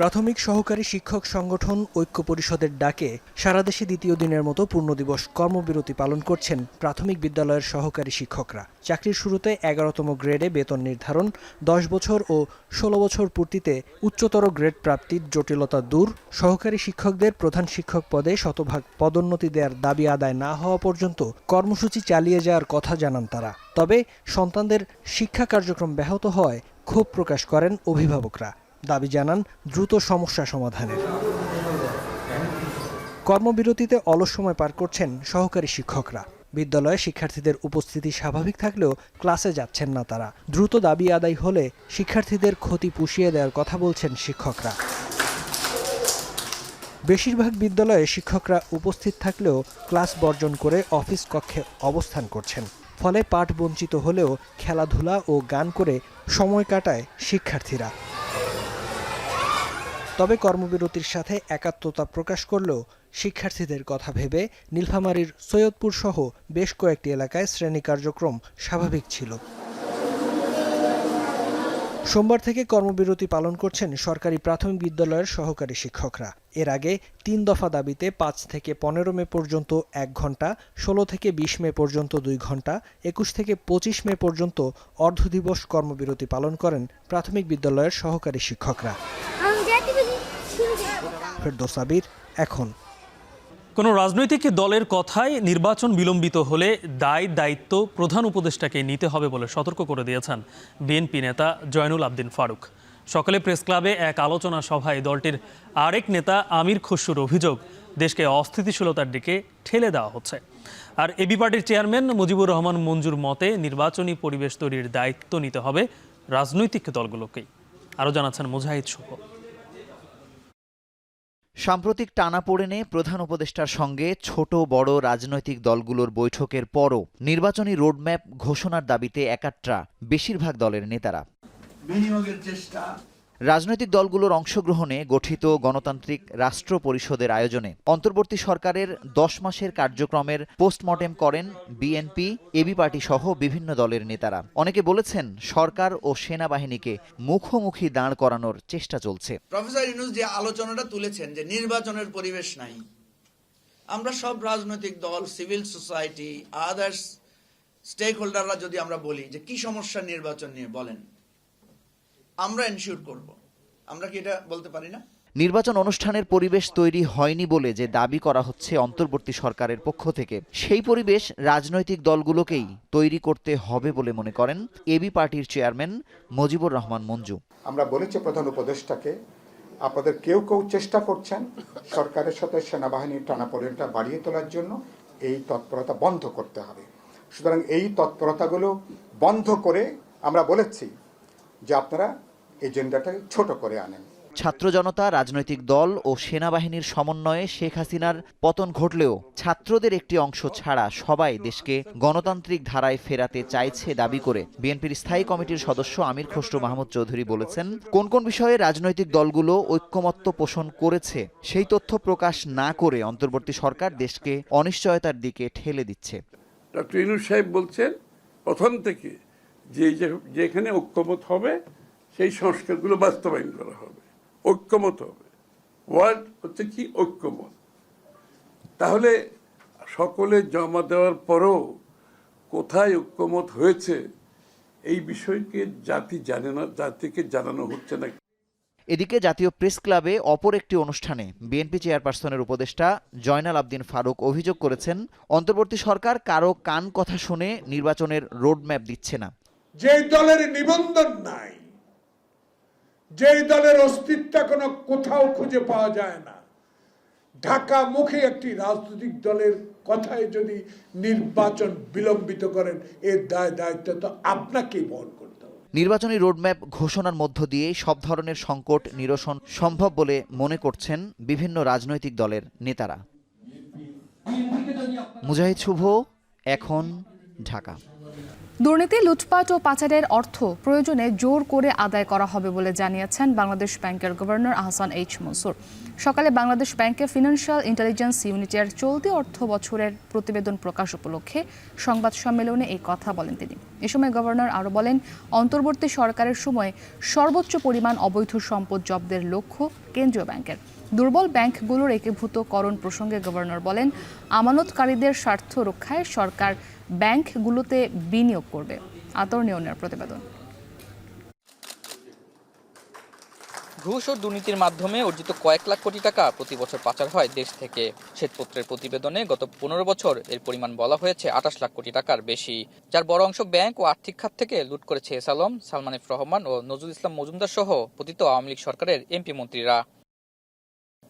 প্রাথমিক সহকারী শিক্ষক সংগঠন ঐক্য পরিষদের ডাকে সারা দেশে দ্বিতীয় দিনের মতো পূর্ণদিবস কর্মবিরতি পালন করছেন প্রাথমিক বিদ্যালয়ের সহকারী শিক্ষকরা। চাকরির শুরুতে 11তম গ্রেডে বেতন নির্ধারণ, 10 বছর ও 16 বছর পূর্তিতে উচ্চতর গ্রেড প্রাপ্তির জটিলতা দূর, সহকারী শিক্ষকদের প্রধান শিক্ষক পদে শতভাগ পদোন্নতি দেওয়ার দাবি আদায় না হওয়া পর্যন্ত কর্মসূচি চালিয়ে যাওয়ার কথা জানান তারা। তবে সন্তানদের শিক্ষা কার্যক্রম ব্যাহত হওয়ায় ক্ষোভ প্রকাশ করেন অভিভাবকরা। দাবি জানান দ্রুত সমস্যা সমাধানের। কর্মবিরতিতে অলস সময় পার করছেন সহকারী শিক্ষকরা। বিদ্যালয়ে শিক্ষার্থীদের উপস্থিতি স্বাভাবিক থাকলেও ক্লাসে যাচ্ছেন না তারা। দ্রুত দাবি আদায় হলে শিক্ষার্থীদের ক্ষতি পুষিয়ে দেওয়ার কথা বলছেন শিক্ষকরা। বেশিরভাগ বিদ্যালয়ে শিক্ষকরা উপস্থিত থাকলেও ক্লাস বর্জন করে অফিস কক্ষে অবস্থান করছেন। ফলে পাঠ বঞ্চিত হলেও খেলাধুলা ও গান করে সময় কাটায় শিক্ষার্থীরা। তবে কর্মবিরতির সাথে একাত্মতা প্রকাশ করলেও শিক্ষার্থীদের কথা ভেবে নীলফামারীর সৈয়দপুর সহ বেশ কয়েকটি এলাকায় শ্রেণী কার্যক্রম স্বাভাবিক ছিল। সোমবার থেকে কর্মবিরতি পালন করছেন সরকারি প্রাথমিক বিদ্যালয়ের সহকারী শিক্ষকরা। এর আগে 3 দফা দাবিতে 5 থেকে 15 মে পর্যন্ত 1 ঘন্টা, 16 থেকে 20 মে পর্যন্ত 2 ঘন্টা, 21 থেকে 25 মে পর্যন্ত অর্ধদিবস কর্মবিরতি পালন করেন প্রাথমিক বিদ্যালয়ের সহকারী শিক্ষকরা। ফেরদৌস আবির, এখন। কোনো রাজনৈতিক দলের কথায় নির্বাচন বিলম্বিত হলে দায়িত্ব প্রধান উপদেষ্টাকে নিতে হবে বলে সতর্ক করে দিয়েছেন বিএনপি নেতা জয়নুল আবদিন ফারুক। সকালে প্রেস ক্লাবে এক আলোচনা সভায় দলটির আরেক নেতা আমির খসরুর অভিযোগ, দেশকে অস্থিতিশীলতার দিকে ঠেলে দেওয়া হচ্ছে। আর এবি পার্টির চেয়ারম্যান মুজিবুর রহমান মঞ্জুর মতে নির্বাচনী পরিবেশ তৈরির দায়িত্ব নিতে হবে রাজনৈতিক দলগুলোকেই। আরও জানাচ্ছেন মুজাহিদ শুভ। সাম্প্রতিক টানাপোড়েনে প্রধান উপদেষ্টার সঙ্গে ছোট বড় রাজনৈতিক দলগুলোর বৈঠকের পরও নির্বাচনী রোডম্যাপ ঘোষণার দাবিতে একাট্রা বেশিরভাগ দলের নেতারা। বিনিয়োগের চেষ্টা, রাজনৈতিক দলগুলোর অংশগ্রহণে গঠিত গণতান্ত্রিক রাষ্ট্র পরিষদের আয়োজনে অন্তর্বর্তী সরকারের 10 মাসের কার্যক্রমের পোস্টমর্টেম করেন বিএনপি, এবি পার্টি সহ বিভিন্ন দলের নেতারা। অনেকে বলেছেন সরকার ও সেনাবাহিনীকে মুখোমুখি দাঁড় করানোর চেষ্টা চলছে। প্রফেসর ইউনূস যে আলোচনাটা তুলেছেন যে নির্বাচনের পরিবেশ নাই, আমরা সব রাজনৈতিক দল, সিভিল সোসাইটি, আদার্স স্টেক হোল্ডাররা যদি আমরা বলি যে কি সমস্যা নির্বাচন নিয়ে বলেন, আমরা এনশিওর করব। আমরা কি এটা বলতে পারি না? নির্বাচন অনুষ্ঠানের পরিবেশ তৈরি হয়নি বলে যে দাবি করা হচ্ছে অন্তর্বর্তী সরকারের পক্ষ থেকে, সেই পরিবেশ রাজনৈতিক দলগুলোকেই তৈরি করতে হবে বলে মনে করেন এবি পার্টির চেয়ারম্যান মুজিবুর রহমান মঞ্জু। আমরা বলেছি প্রধান উপদেষ্টাকে, আপনাদের কেউ কেউ চেষ্টা করছেন সরকারের সাথে সেনাবাহিনীর টানাপোড়েনটা বাড়িয়ে তোলার জন্য, এই তৎপরতা বন্ধ করতে হবে। সুতরাং এই তৎপরতাগুলো বন্ধ করে আমরা বলেছি যে আপনারা এজেন্ডাটাকে ছোট করে আনেন। ছাত্র জনতা, রাজনৈতিক দল ও সেনাবাহিনীর সমন্বয়ে শেখ হাসিনার পতন ঘটলেও ছাত্রদের একটি অংশ ছাড়া সবাই দেশকে গণতান্ত্রিক ধারায় ফেরাতে চাইছে দাবি করে বিএনপির স্থায়ী কমিটির সদস্য আমির খসরু মাহমুদ চৌধুরী বলেছেন, কোন কোন বিষয়ে রাজনৈতিক দলগুলো ঐক্যমত্য পোষণ করেছে সেই তথ্য প্রকাশ না করে অন্তর্বর্তী সরকার দেশকে অনিশ্চয়তার দিকে ঠেলে দিচ্ছে। ডক্টর ইউনূস সাহেব বলছেন প্রথম থেকে যেখানে ঐক্যমত হবে সেই সংস্কারগুলো বাস্তবায়ন করা হবে, ঐক্যমত হবে। ওয়ার্ড হচ্ছে কি ঐক্যমত। তাহলে সকলে জমা দেওয়ার পরও কোথায় ঐক্যমত হয়েছে এই বিষয়কে জাতি জানে না, জাতিকে জানানো হচ্ছে না। এদিকে জাতীয় প্রেস ক্লাবে অপর একটি অনুষ্ঠানে বিএনপি চেয়ারপারসনের উপদেষ্টা জয়নাল আবদিন ফারুক অভিযোগ করেছেন, অন্তর্বর্তী সরকার কারো কান কথা শুনে নির্বাচনের রোডম্যাপ দিচ্ছে না। যে দলের নিবন্ধন নাই, যে দলের অস্তিত্ব কোনো কোথাও খুঁজে পাওয়া যায় না, ঢাকা মুখে একটি রাজনৈতিক দলের কথায় যদি নির্বাচন বিলম্বিত করেন, এর দায়িত্ব তো আপনাকেই বহন করতে হবে। নির্বাচনী রোডম্যাপ ঘোষণার মধ্য দিয়ে সব ধরনের সংকট নিরসন সম্ভব বলে মনে করছেন বিভিন্ন রাজনৈতিক দলের নেতারা। মুজাহিদ শুভ, এখন, ঢাকা। দুর্নীতি, লুটপাট ও পাচারের অর্থ প্রয়োজনে জোর করে আদায় করা হবে বলে জানিয়েছেন বাংলাদেশ ব্যাংকের গভর্নর আহসান এইচ মনসুর। সকালে বাংলাদেশ ব্যাংকে ফিনান্সিয়াল ইন্টেলিজেন্স ইউনিটের চলতি অর্থ বছরের প্রতিবেদন প্রকাশ উপলক্ষে সংবাদ সম্মেলনে এই কথা বলেন তিনি। এ সময় গভর্নর আরও বলেন, অন্তর্বর্তী সরকারের সময় সর্বোচ্চ পরিমাণ অবৈধ সম্পদ জব্দের লক্ষ্য কেন্দ্রীয় ব্যাংকের। দুর্বল ব্যাংকগুলোর একীভূতকরণ প্রসঙ্গে গভর্নর বলেন, আমানতকারীদের স্বার্থ রক্ষায় সরকার ব্যাংকগুলোতে বিনিয়োগ করবে। আতর নিয়নের প্রতিবেদন। ঘুষ ও দুর্নীতির মাধ্যমে অর্জিত কয়েক লাখ কোটি টাকা প্রতি বছর পাচার হয় দেশ থেকে। শ্বেতপত্রের প্রতিবেদনে গত 15 বছর এর পরিমাণ বলা হয়েছে 28 লাখ কোটি টাকার বেশি, যার বড় অংশ ব্যাংক ও আর্থিক খাত থেকে লুট করেছে এস আলম, সালমান এফ রহমান ও নজরুল ইসলাম মজুমদার সহ পতিত আওয়ামী লীগ সরকারের এমপি মন্ত্রীরা।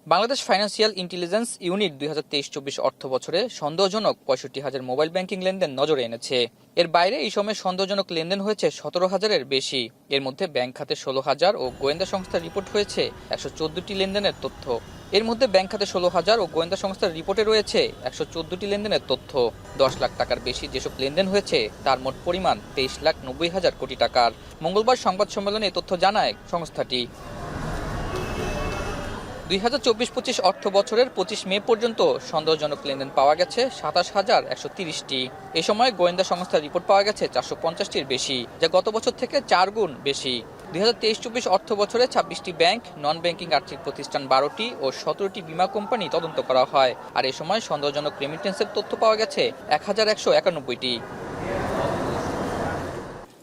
বাংলাদেশ ফাইন্যান্সিয়াল ইন্টেলিজেন্স ইউনিট 2023-24 অর্থ বছরে সন্দেহজনক 65,000 মোবাইল ব্যাংকিং লেনদেন নজরে এনেছে। এর বাইরে এই সময় সন্দেহজনক লেনদেন হয়েছে 17,000-এর বেশি। এর মধ্যে ব্যাংক খাতে 16,000 ও গোয়েন্দা সংস্থার রিপোর্ট হয়েছে 114টি লেনদেনের তথ্য। এর মধ্যে ব্যাংক খাতে 16,000 ও গোয়েন্দা সংস্থার রিপোর্টে রয়েছে 114টি লেনদেনের তথ্য। 10 লাখ টাকার বেশি যেসব লেনদেন হয়েছে তার মোট পরিমাণ 23,90,000 কোটি টাকার। মঙ্গলবার সংবাদ সম্মেলনে এই তথ্য জানায় সংস্থাটি। 2024-25 অর্থ বছরের 25 মে পর্যন্ত সন্দেহজনক লেনদেন পাওয়া গেছে 27,130টি। এ সময় গোয়েন্দা সংস্থার রিপোর্ট পাওয়া গেছে 450টির বেশি, যা গত বছর থেকে 4 গুণ বেশি। 2023-24 অর্থ বছরে 26টি ব্যাংক, নন ব্যাংকিং আর্থিক প্রতিষ্ঠান 12টি ও 17টি বীমা কোম্পানি তদন্ত করা হয়। আর এ সময় সন্দেহজনক রেমিটেন্সের তথ্য পাওয়া গেছে 1,191টি।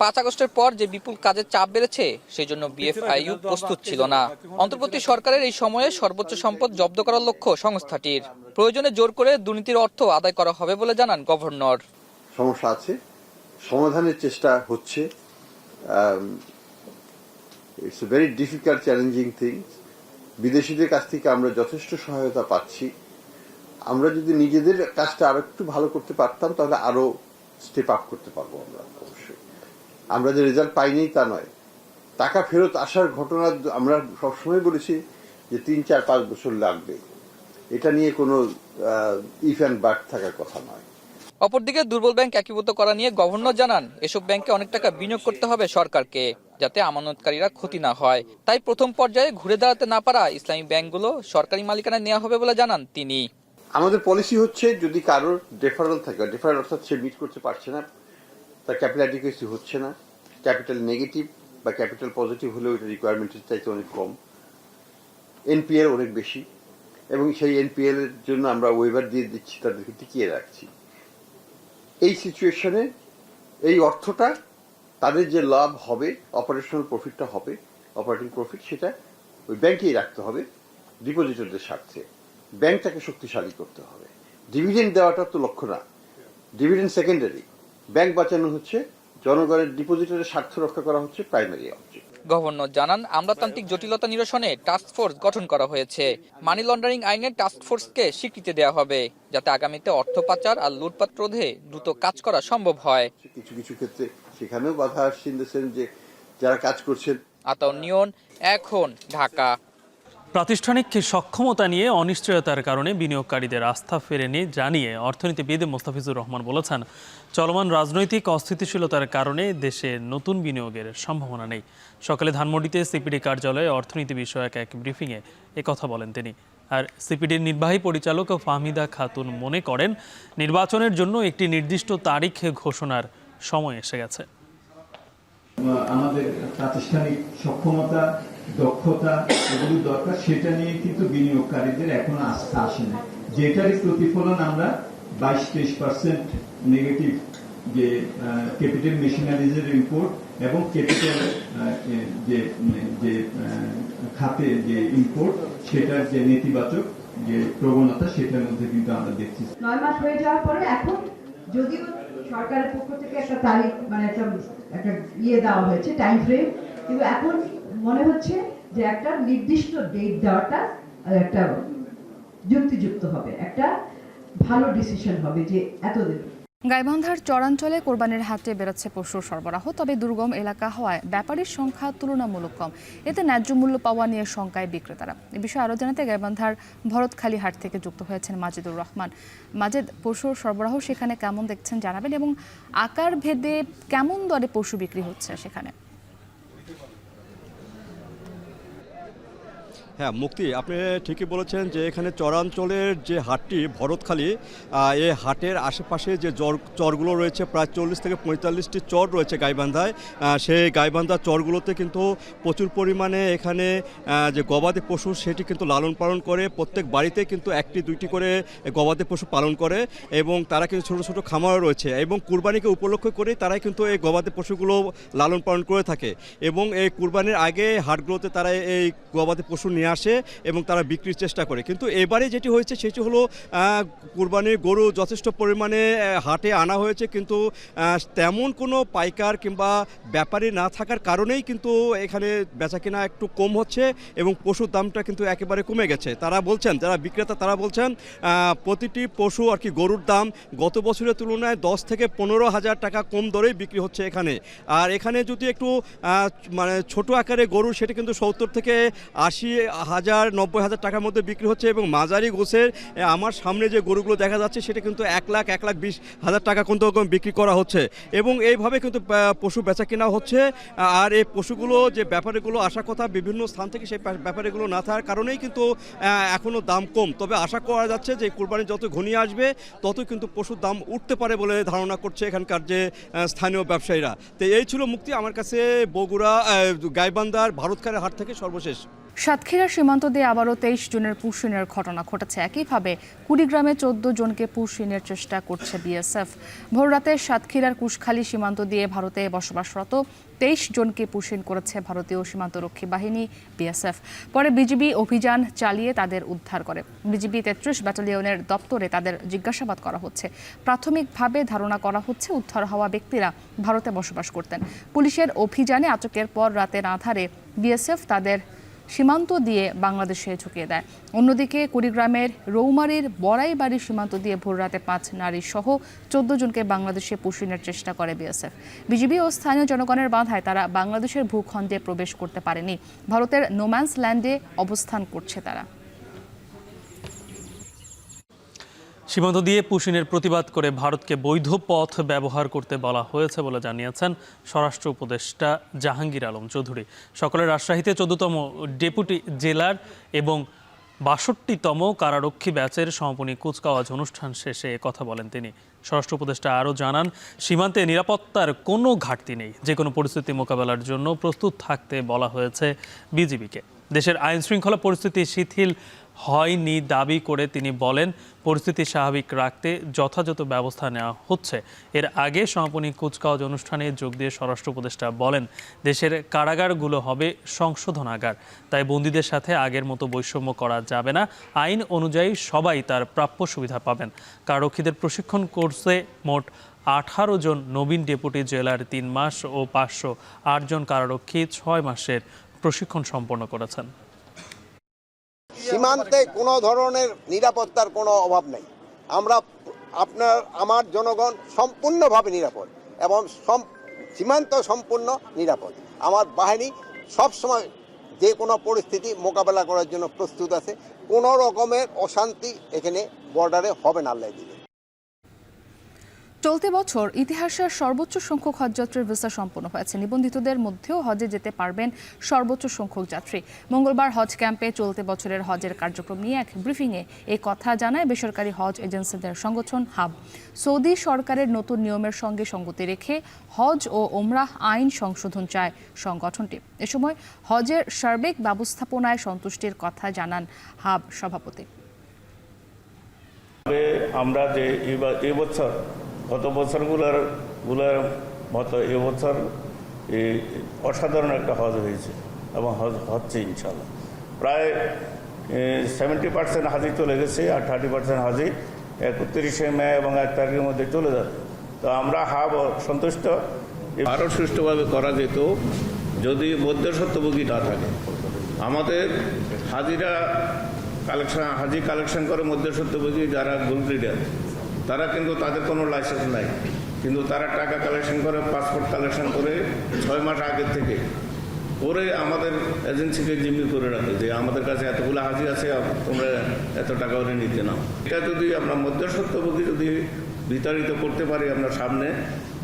5 আগস্টের পর যে বিপুল কাজের চাপ বেড়েছে, সেই জন্য বিএফআইইউ প্রস্তুত ছিল না। অন্তর্বর্তী সরকারের এই সময়ে সর্বোচ্চ সম্পদ জব্দ করার লক্ষ্য সংস্থাটির। প্রয়োজনে জোর করে দুর্নীতির অর্থ আদায় করা হবে বলে জানান গভর্নর। সমস্যা আছে, সমাধানের চেষ্টা হচ্ছে। It's a very difficult challenging thing. বিদেশিদের কাছ থেকে আমরা যথেষ্ট সহায়তা পাচ্ছি। আমরা যদি নিজেদের কাজটা আরো একটু ভালো করতে পারতাম তাহলে আরো স্টেপ আপ করতে পারবো আমরা। অবশ্যই আমরা যে রেজাল্ট পাইনি তা নয়, টাকা ফেরত আসার ঘটনা আমরা সবসময় বলেছি যে 3, 4, 5 বছর লাগবে, এটা নিয়ে কোনো ইফ অ্যান্ড বাট থাকার কথা নয়। অপরদিকে দুর্বল ব্যাংক একীভূত করা নিয়ে গভর্নর জানান, এসব ব্যাংকে অনেক টাকা বিনিয়োগ করতে হবে সরকারকে, যাতে আমানতকারীরা ক্ষতি না হয়। তাই প্রথম পর্যায়ে ঘুরে দাঁড়াতে না পারা ইসলামী ব্যাংকগুলো সরকারি মালিকানায় নেওয়া হবে বলে জানান তিনি। আমাদের পলিসি হচ্ছে যদি কারোর ডেফারেল থাকে, ডেফারেল অর্থাৎ সে মিট করতে পারছে না, তার ক্যাপিটাল অ্যাডিকুয়েসি হচ্ছে না, ক্যাপিটাল নেগেটিভ বা ক্যাপিটাল পজিটিভ হলেও এটা রিকোয়ারমেন্টের চাইতে অনেক কম, এনপিএল অনেক বেশি, এবং সেই এনপিএল এর জন্য আমরা ওয়েভার দিয়ে দিচ্ছি, তাদেরকে টিকিয়ে রাখছি। এই সিচুয়েশনে এই অর্থটা তাদের যে লাভ হবে, অপারেশনাল প্রফিটটা হবে, অপারেটিং প্রফিট, সেটা ওই ব্যাংকেই রাখতে হবে ডিপোজিটরদের স্বার্থে। ব্যাংকটাকে শক্তিশালী করতে হবে। ডিভিডেন্ড দেওয়াটা তো লক্ষ্য না, ডিভিডেন্ড সেকেন্ডারি। ব্যাংক বাঁচানো হচ্ছে, জনগণের ডিপোজিটরের স্বার্থ রক্ষা করা হচ্ছে প্রাইমারি অবজেক্ট। গভর্নর জানান, আমলাতান্ত্রিক জটিলতা নিরসনে টাস্ক ফোর্স গঠন করা হয়েছে। মানি লন্ডারিং আইনের টাস্ক ফোর্সকে স্বীকৃতি দেওয়া হবে, যাতে আগামীতে অর্থ পাচার আর লুটপাট রোধে দ্রুত কাজ করা সম্ভব হয়। কিছু কিছু ক্ষেত্রে সেখানেও বাধা আসছে, যে যারা কাজ করছেন। আতাউর নিয়ন, এখন ঢাকা। প্রাতিষ্ঠানিক সক্ষমতা নিয়ে অনিশ্চয়তার কারণে বিনিয়োগকারীদের আস্থা ফেরেনি জানিয়ে অর্থনীতিবিদ মোস্তাফিজুর রহমান বলেছেন, চলমান রাজনৈতিক অস্থিতিশীলতার কারণে দেশে নতুন বিনিয়োগের সম্ভাবনা নেই। সকালে ধানমন্ডিতে সিপিডি কার্যালয়ে অর্থনীতি বিষয়ক এক ব্রিফিংয়ে একথা বলেন তিনি। আর সিপিডির নির্বাহী পরিচালক ফাহমিদা খাতুন মনে করেন, নির্বাচনের জন্য একটি নির্দিষ্ট তারিখ ঘোষণার সময় এসে গেছে। আমাদের প্রাতিষ্ঠানিক সক্ষমতা, দক্ষতা এগুলো দরকার, সেটা নিয়ে কিন্তু বিনিয়োগকারীদের এখনো আস্থা আসে না, যেটারই প্রতিফলন আমরা 22-23% নেগেটিভ যে ক্যাপিটাল মেশিনারিজের ইম্পোর্ট এবং ক্যাপিটাল যে খাতে যে ইম্পোর্ট, সেটার যে নেতিবাচক যে প্রবণতা, সেটার মধ্যে কিন্তু আমরা দেখছি। 9 মাস হয়ে যাওয়ার পরে এখন যদিও সরকারের পক্ষ থেকে একটা তারিখ মানে একটা দেওয়া হয়েছে, টাইম ফ্রেম, কিন্তু এখন মনে হচ্ছে যে একটা নির্দিষ্ট ডেট দেওয়াটা একটা যুক্তিযুক্ত হবে, একটা ভালো ডিসিশন হবে যে এতদিন। গাইবান্ধার চরাঞ্চলে কোরবানির হাটে বেড়েছে পশুর সরবরাহ, তবে দুর্গম এলাকা হওয়ায় ব্যাপারীর সংখ্যা তুলনামূলক কম। এতে ন্যায্য মূল্য পাওয়া নিয়ে শঙ্কায় বিক্রেতারা। এ বিষয়ে আরও জানাতে গাইবান্ধার ভরতখালী হাট থেকে যুক্ত হয়েছেন মাজিদুর রহমান। মাজেদ, পশুর সরবরাহ সেখানে কেমন দেখছেন জানাবেন, এবং আকার ভেদে কেমন দরে পশু বিক্রি হচ্ছে সেখানে? হ্যাঁ মুক্তি, আপনি ঠিকই বলেছেন যে এখানে চরাঞ্চলের যে হাটটি ভরতখালী, এই হাটের আশেপাশে যে চরগুলো রয়েছে, প্রায় 40 থেকে 45টি চর রয়েছে গাইবান্ধায়। সেই গাইবান্ধা চরগুলোতে কিন্তু প্রচুর পরিমাণে এখানে যে গবাদি পশু সেটি কিন্তু লালন পালন করে। প্রত্যেক বাড়িতে কিন্তু 1-2টি করে গবাদি পশু পালন করে, এবং তারা কিন্তু ছোটো ছোটো খামারও রয়েছে, এবং কুরবানিকে উপলক্ষ করে তারাই কিন্তু এই গবাদি পশুগুলো লালন পালন করে থাকে। এবং এই কুরবানির আগে হাটগুলোতে তারা এই গবাদি পশু নিয়ে আসে এবং তারা বিক্রির চেষ্টা করে। কিন্তু এবারে যেটি হয়েছে সেটি হলো কুরবানির গরু যথেষ্ট পরিমাণে হাটে আনা হয়েছে, কিন্তু তেমন কোনো পাইকার কিংবা ব্যাপারী না থাকার কারণেই কিন্তু এখানে বেচাকেনা একটু কম হচ্ছে, এবং পশুর দামটা কিন্তু একেবারে কমে গেছে। তারা বলছেন, যারা বিক্রেতা তারা বলছেন, প্রতিটি পশু আর কি গরুর দাম গত বছরের তুলনায় 10 থেকে 15,000 টাকা কম দরেই বিক্রি হচ্ছে এখানে। আর এখানে যদি একটু মানে ছোট আকারে গরু, সেটি কিন্তু 70 থেকে 80,000, 90,000 টাকার মধ্যে বিক্রি হচ্ছে, এবং মাঝারি গোছের আমার সামনে যে গরুগুলো দেখা যাচ্ছে সেটা কিন্তু 1,20,000 টাকা কিন্তু বিক্রি করা হচ্ছে, এবং এইভাবে কিন্তু পশু বেচা কেনা হচ্ছে। আর এই পশুগুলো যে ব্যাপারীগুলো আসার কথা বিভিন্ন স্থান থেকে, সেই ব্যাপারীগুলো না থাকার কারণেই কিন্তু এখনও দাম কম। তবে আশা করা যাচ্ছে যে কুরবানি যত ঘনিয়ে আসবে তত কিন্তু পশুর দাম উঠতে পারে বলে ধারণা করছে এখানকার যে স্থানীয় ব্যবসায়ীরা। তো এই ছিল মুক্তি আমার কাছে বগুড়া গাইবান্ধার ভারতখালী হাট থেকে সর্বশেষ। সাতক্ষীরা সীমান্ত দিয়ে আবারও 23 জনের পুশিনের ঘটনা ঘটেছে। একইভাবে কুড়িগ্রামে 14 জনকে পুশিনের চেষ্টা করছে বিএসএফ। ভোররাতে সাতক্ষীরার কুশখালী সীমান্ত দিয়ে ভারতে বসবাসরত 23 জনকে পুশিন করেছে ভারতীয় সীমান্তরক্ষী বাহিনী বিএসএফ। পরে বিজিবি অভিযান চালিয়ে তাদের উদ্ধার করে। বিজিবি 33 ব্যাটালিয়নের দপ্তরে তাদের জিজ্ঞাসাবাদ করা হচ্ছে। প্রাথমিকভাবে ধারণা করা হচ্ছে উদ্ধার হওয়া ব্যক্তিরা ভারতে বসবাস করতেন। পুলিশের অভিযানে আটকের পর রাতের আঁধারে বিএসএফ তাদের সীমান্ত দিয়ে বাংলাদেশে ঢুকিয়ে দেয়। অন্যদিকে কুড়িগ্রামের রৌমারীর বড়াইবাড়ি সীমান্ত দিয়ে ভোররাতে 5 নারী সহ 14 জনকে বাংলাদেশে পুষিনের চেষ্টা করে বিএসএফ। বিজিবি ও স্থানীয় জনগণের বাধায় তারা বাংলাদেশের ভূখণ্ডে প্রবেশ করতে পারেনি। ভারতের নোম্যান্স ল্যান্ডে অবস্থান করছে তারা। সীমান্ত দিয়ে পুশিনের প্রতিবাদ করে ভারতকে বৈধ পথ ব্যবহার করতে বলা হয়েছে বলে জানিয়েছেন স্বরাষ্ট্র উপদেষ্টা জাহাঙ্গীর আলম চৌধুরী। সকালে রাজশাহীতে 14তম ডেপুটি জেলার এবং 62তম কারারক্ষী ব্যাচের সমাপনী কুচকাওয়াজ অনুষ্ঠান শেষে কথা বলেন তিনি। স্বরাষ্ট্র উপদেষ্টা আরও জানান, সীমান্তে নিরাপত্তার কোনো ঘাটতি নেই। যে কোনো পরিস্থিতি মোকাবেলার জন্য প্রস্তুত থাকতে বলা হয়েছে বিজিবিকে। দেশের আইন শৃঙ্খলা পরিস্থিতি শিথিল হয়নি দাবি করে তিনি বলেন, পরিস্থিতি স্বাভাবিক রাখতে যথাযথ ব্যবস্থা নেওয়া হচ্ছে। এর আগে সমাপনী কুচকাওয়াজ অনুষ্ঠানে যোগ দিয়ে স্বরাষ্ট্র উপদেষ্টা বলেন, দেশের কারাগারগুলো হবে সংশোধনাগার, তাই বন্দীদের সাথে আগের মতো বৈষম্য করা যাবে না। আইন অনুযায়ী সবাই তার প্রাপ্য সুবিধা পাবেন। কারারক্ষীদের প্রশিক্ষণ কোর্সে মোট 18 জন নবীন ডেপুটি জেলার 3 মাস ও 508 জন কারারক্ষী 6 মাসের প্রশিক্ষণ সম্পন্ন করেছেন। সীমান্তে কোনো ধরনের নিরাপত্তার কোনো অভাব নেই। আমার জনগণ সম্পূর্ণভাবে নিরাপদ এবং সীমান্ত সম্পূর্ণ নিরাপদ। আমার বাহিনী সবসময় যে কোনো পরিস্থিতি মোকাবেলা করার জন্য প্রস্তুত আছে। কোনো রকমের অশান্তি এখানে বর্ডারে হবে না, আল্লাহ দিলে। চলতি বছর ইতিহাসের সর্বোচ্চ সংখ্যক হজযাত্রীর ভিসা সম্পন্ন হয়েছে। নিবন্ধিতদের মধ্যেও হজে যেতে পারবেন সর্বোচ্চ সংখ্যক যাত্রী। মঙ্গলবার হজ ক্যাম্পে চলতি বছরের হজের কার্যক্রম নিয়ে এক ব্রিফিংয়ে এই কথা জানায় বেসরকারি হজ এজেন্সিদের সংগঠন হাব। সৌদি সরকারের নতুন নিয়মের সঙ্গে সঙ্গতি রেখে হজ ও ওমরাহ আইন সংশোধন চায় সংগঠনটি। এ সময় হজের সার্বিক ব্যবস্থাপনায় সন্তুষ্টির কথা জানান হাব সভাপতি। আমরা যে এবছর গত বছরগুলোর মতো এবছর অসাধারণ একটা হজ হয়েছে এবং হচ্ছে ইনশাল্লাহ। প্রায় 70% হাজি চলে গেছে আর 30% হাজি 31শে মে এবং 1 তারিখের মধ্যে চলে যাবে। তো আমরা সন্তুষ্ট। আরও সুষ্ঠুভাবে করা যেত যদি মধ্যস্বত্বভোগী না থাকে। আমাদের হাজি কালেকশন করে মধ্যস্বত্বভোগী যারা গোল্ড রিডার, তারা কিন্তু তাদের কোনো লাইসেন্স নাই, কিন্তু তারা টাকা কালেকশন করে, পাসপোর্ট কালেকশন করে 6 মাস আগের থেকে করে আমাদের এজেন্সিকে জিম্মি করে রাখে যে আমাদের কাছে এতগুলো হাজি আছে, তোমরা এত টাকা করে নিতে নাও। এটা যদি আমরা মধ্যস্বত্বভোগী যদি বিতাড়িত করতে পারি, আমরা সামনে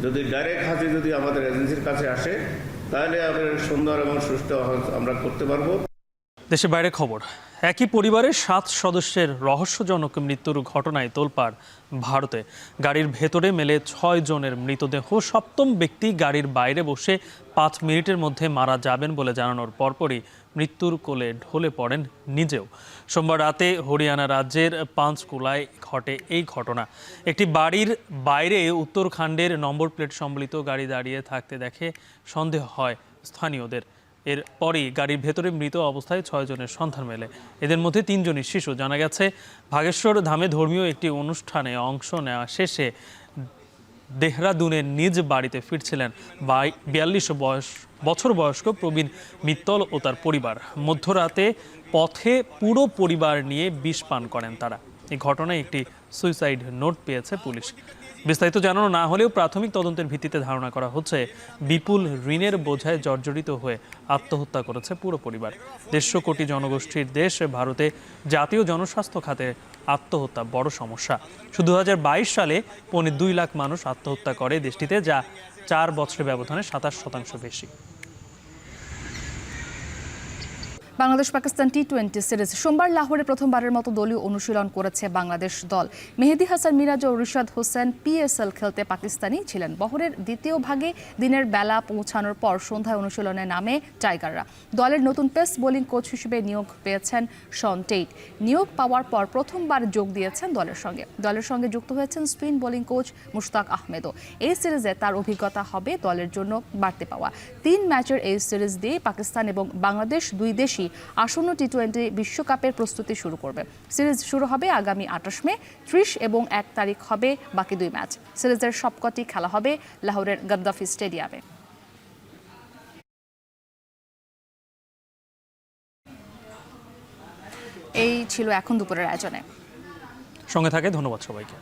যদি ডাইরেক্ট হাজি যদি আমাদের এজেন্সির কাছে আসে, তাহলে আমাদের সুন্দর এবং সুষ্ঠু আমরা করতে পারবো। দেশের বাইরে খবর, একই পরিবারের 7 সদস্যের রহস্যজনক মৃত্যুর ঘটনায় তোলপাড় ভারতে। গাড়ির ভেতরে মেলে 6 জনের মৃতদেহ। 7ম ব্যক্তি গাড়ির বাইরে বসে 5 মিনিটের মধ্যে মারা যাবেন বলে জানানোর পরপরই মৃত্যুর কোলে ঢলে পড়েন নিজেও। সোমবার রাতে হরিয়ানা রাজ্যের পাঞ্চকুলায় ঘটে এই ঘটনা। একটি বাড়ির বাইরে উত্তরাখণ্ডের নম্বর প্লেট সম্বলিত গাড়ি দাঁড়িয়ে থাকতে দেখে সন্দেহ হয় স্থানীয়দের। এর পরই গাড়ির ভেতরে মৃত অবস্থায় 6 জনের সন্ধান মেলে। এদের মধ্যে 3 জনই শিশু। জানা গেছে, ভাগেশ্বর ধামে ধর্মীয় একটি অনুষ্ঠানে অংশ নেওয়া শেষে দেহরাদুনের নিজ বাড়িতে ফিরছিলেন 42 বছর বয়স্ক প্রবীণ মিত্তল ও তার পরিবার। মধ্যরাতে পথে পুরো পরিবার নিয়ে বিষ পান করেন তারা। এই ঘটনায় একটি সুইসাইড নোট পেয়েছে পুলিশ। বিস্তারিত জানানো না হলেও প্রাথমিক তদন্তের ভিত্তিতে ধারণা করা হচ্ছে বিপুল ঋণের বোঝায় জর্জরিত হয়ে আত্মহত্যা করেছে পুরো পরিবার। 150 কোটি জনগোষ্ঠীর দেশ ভারতে জাতীয় জনস্বাস্থ্য খাতে আত্মহত্যা বড় সমস্যা। শুধু 2022 সালে 2 লাখ মানুষ আত্মহত্যা করে দেশটিতে, যা 4 বছরের ব্যবধানে 27% বেশি। বাংলাদেশ পাকিস্তান টি-20 সিরিজ সোমবার লাহোরে প্রথমবারের মতো দলীয় অনুশীলন করেছে বাংলাদেশ দল। মেহেদী হাসান মিরাজ ও রিশাদ হোসেন পিএসএল খেলতে পাকিস্তানি ছিলেন। বহরের দ্বিতীয় ভাগে দিনের বেলা পৌঁছানোর পর সন্ধ্যায় অনুশীলনে নামে টাইগাররা। দলের নতুন পেস বোলিং কোচ হিসেবে নিয়োগ পেয়েছেন শন টেইট। নিয়োগ পাওয়ার পর প্রথমবার যোগ দিয়েছেন দলের সঙ্গে যুক্ত হয়েছেন স্পিন বোলিং কোচ মুশতাক আহমেদও। এই সিরিজে তার অভিজ্ঞতা হবে দলের জন্য বাড়তে পাওয়া। 3 ম্যাচের এই সিরিজ দিয়ে পাকিস্তান এবং বাংলাদেশ 2 দেশই আসন্ন টি-20 বিশ্বকাপের প্রস্তুতি শুরু করবে। সিরিজ শুরু হবে আগামী 28 মে। 30 এবং 1 তারিখ হবে বাকি 2 ম্যাচ। সিরিজের সবকটি খেলা হবে লাহোরের গদ্দাফি স্টেডিয়ামে। ছিল এখন দুপুরের আয়োজনে। সঙ্গে থাকে ধন্যবাদ সবাইকে।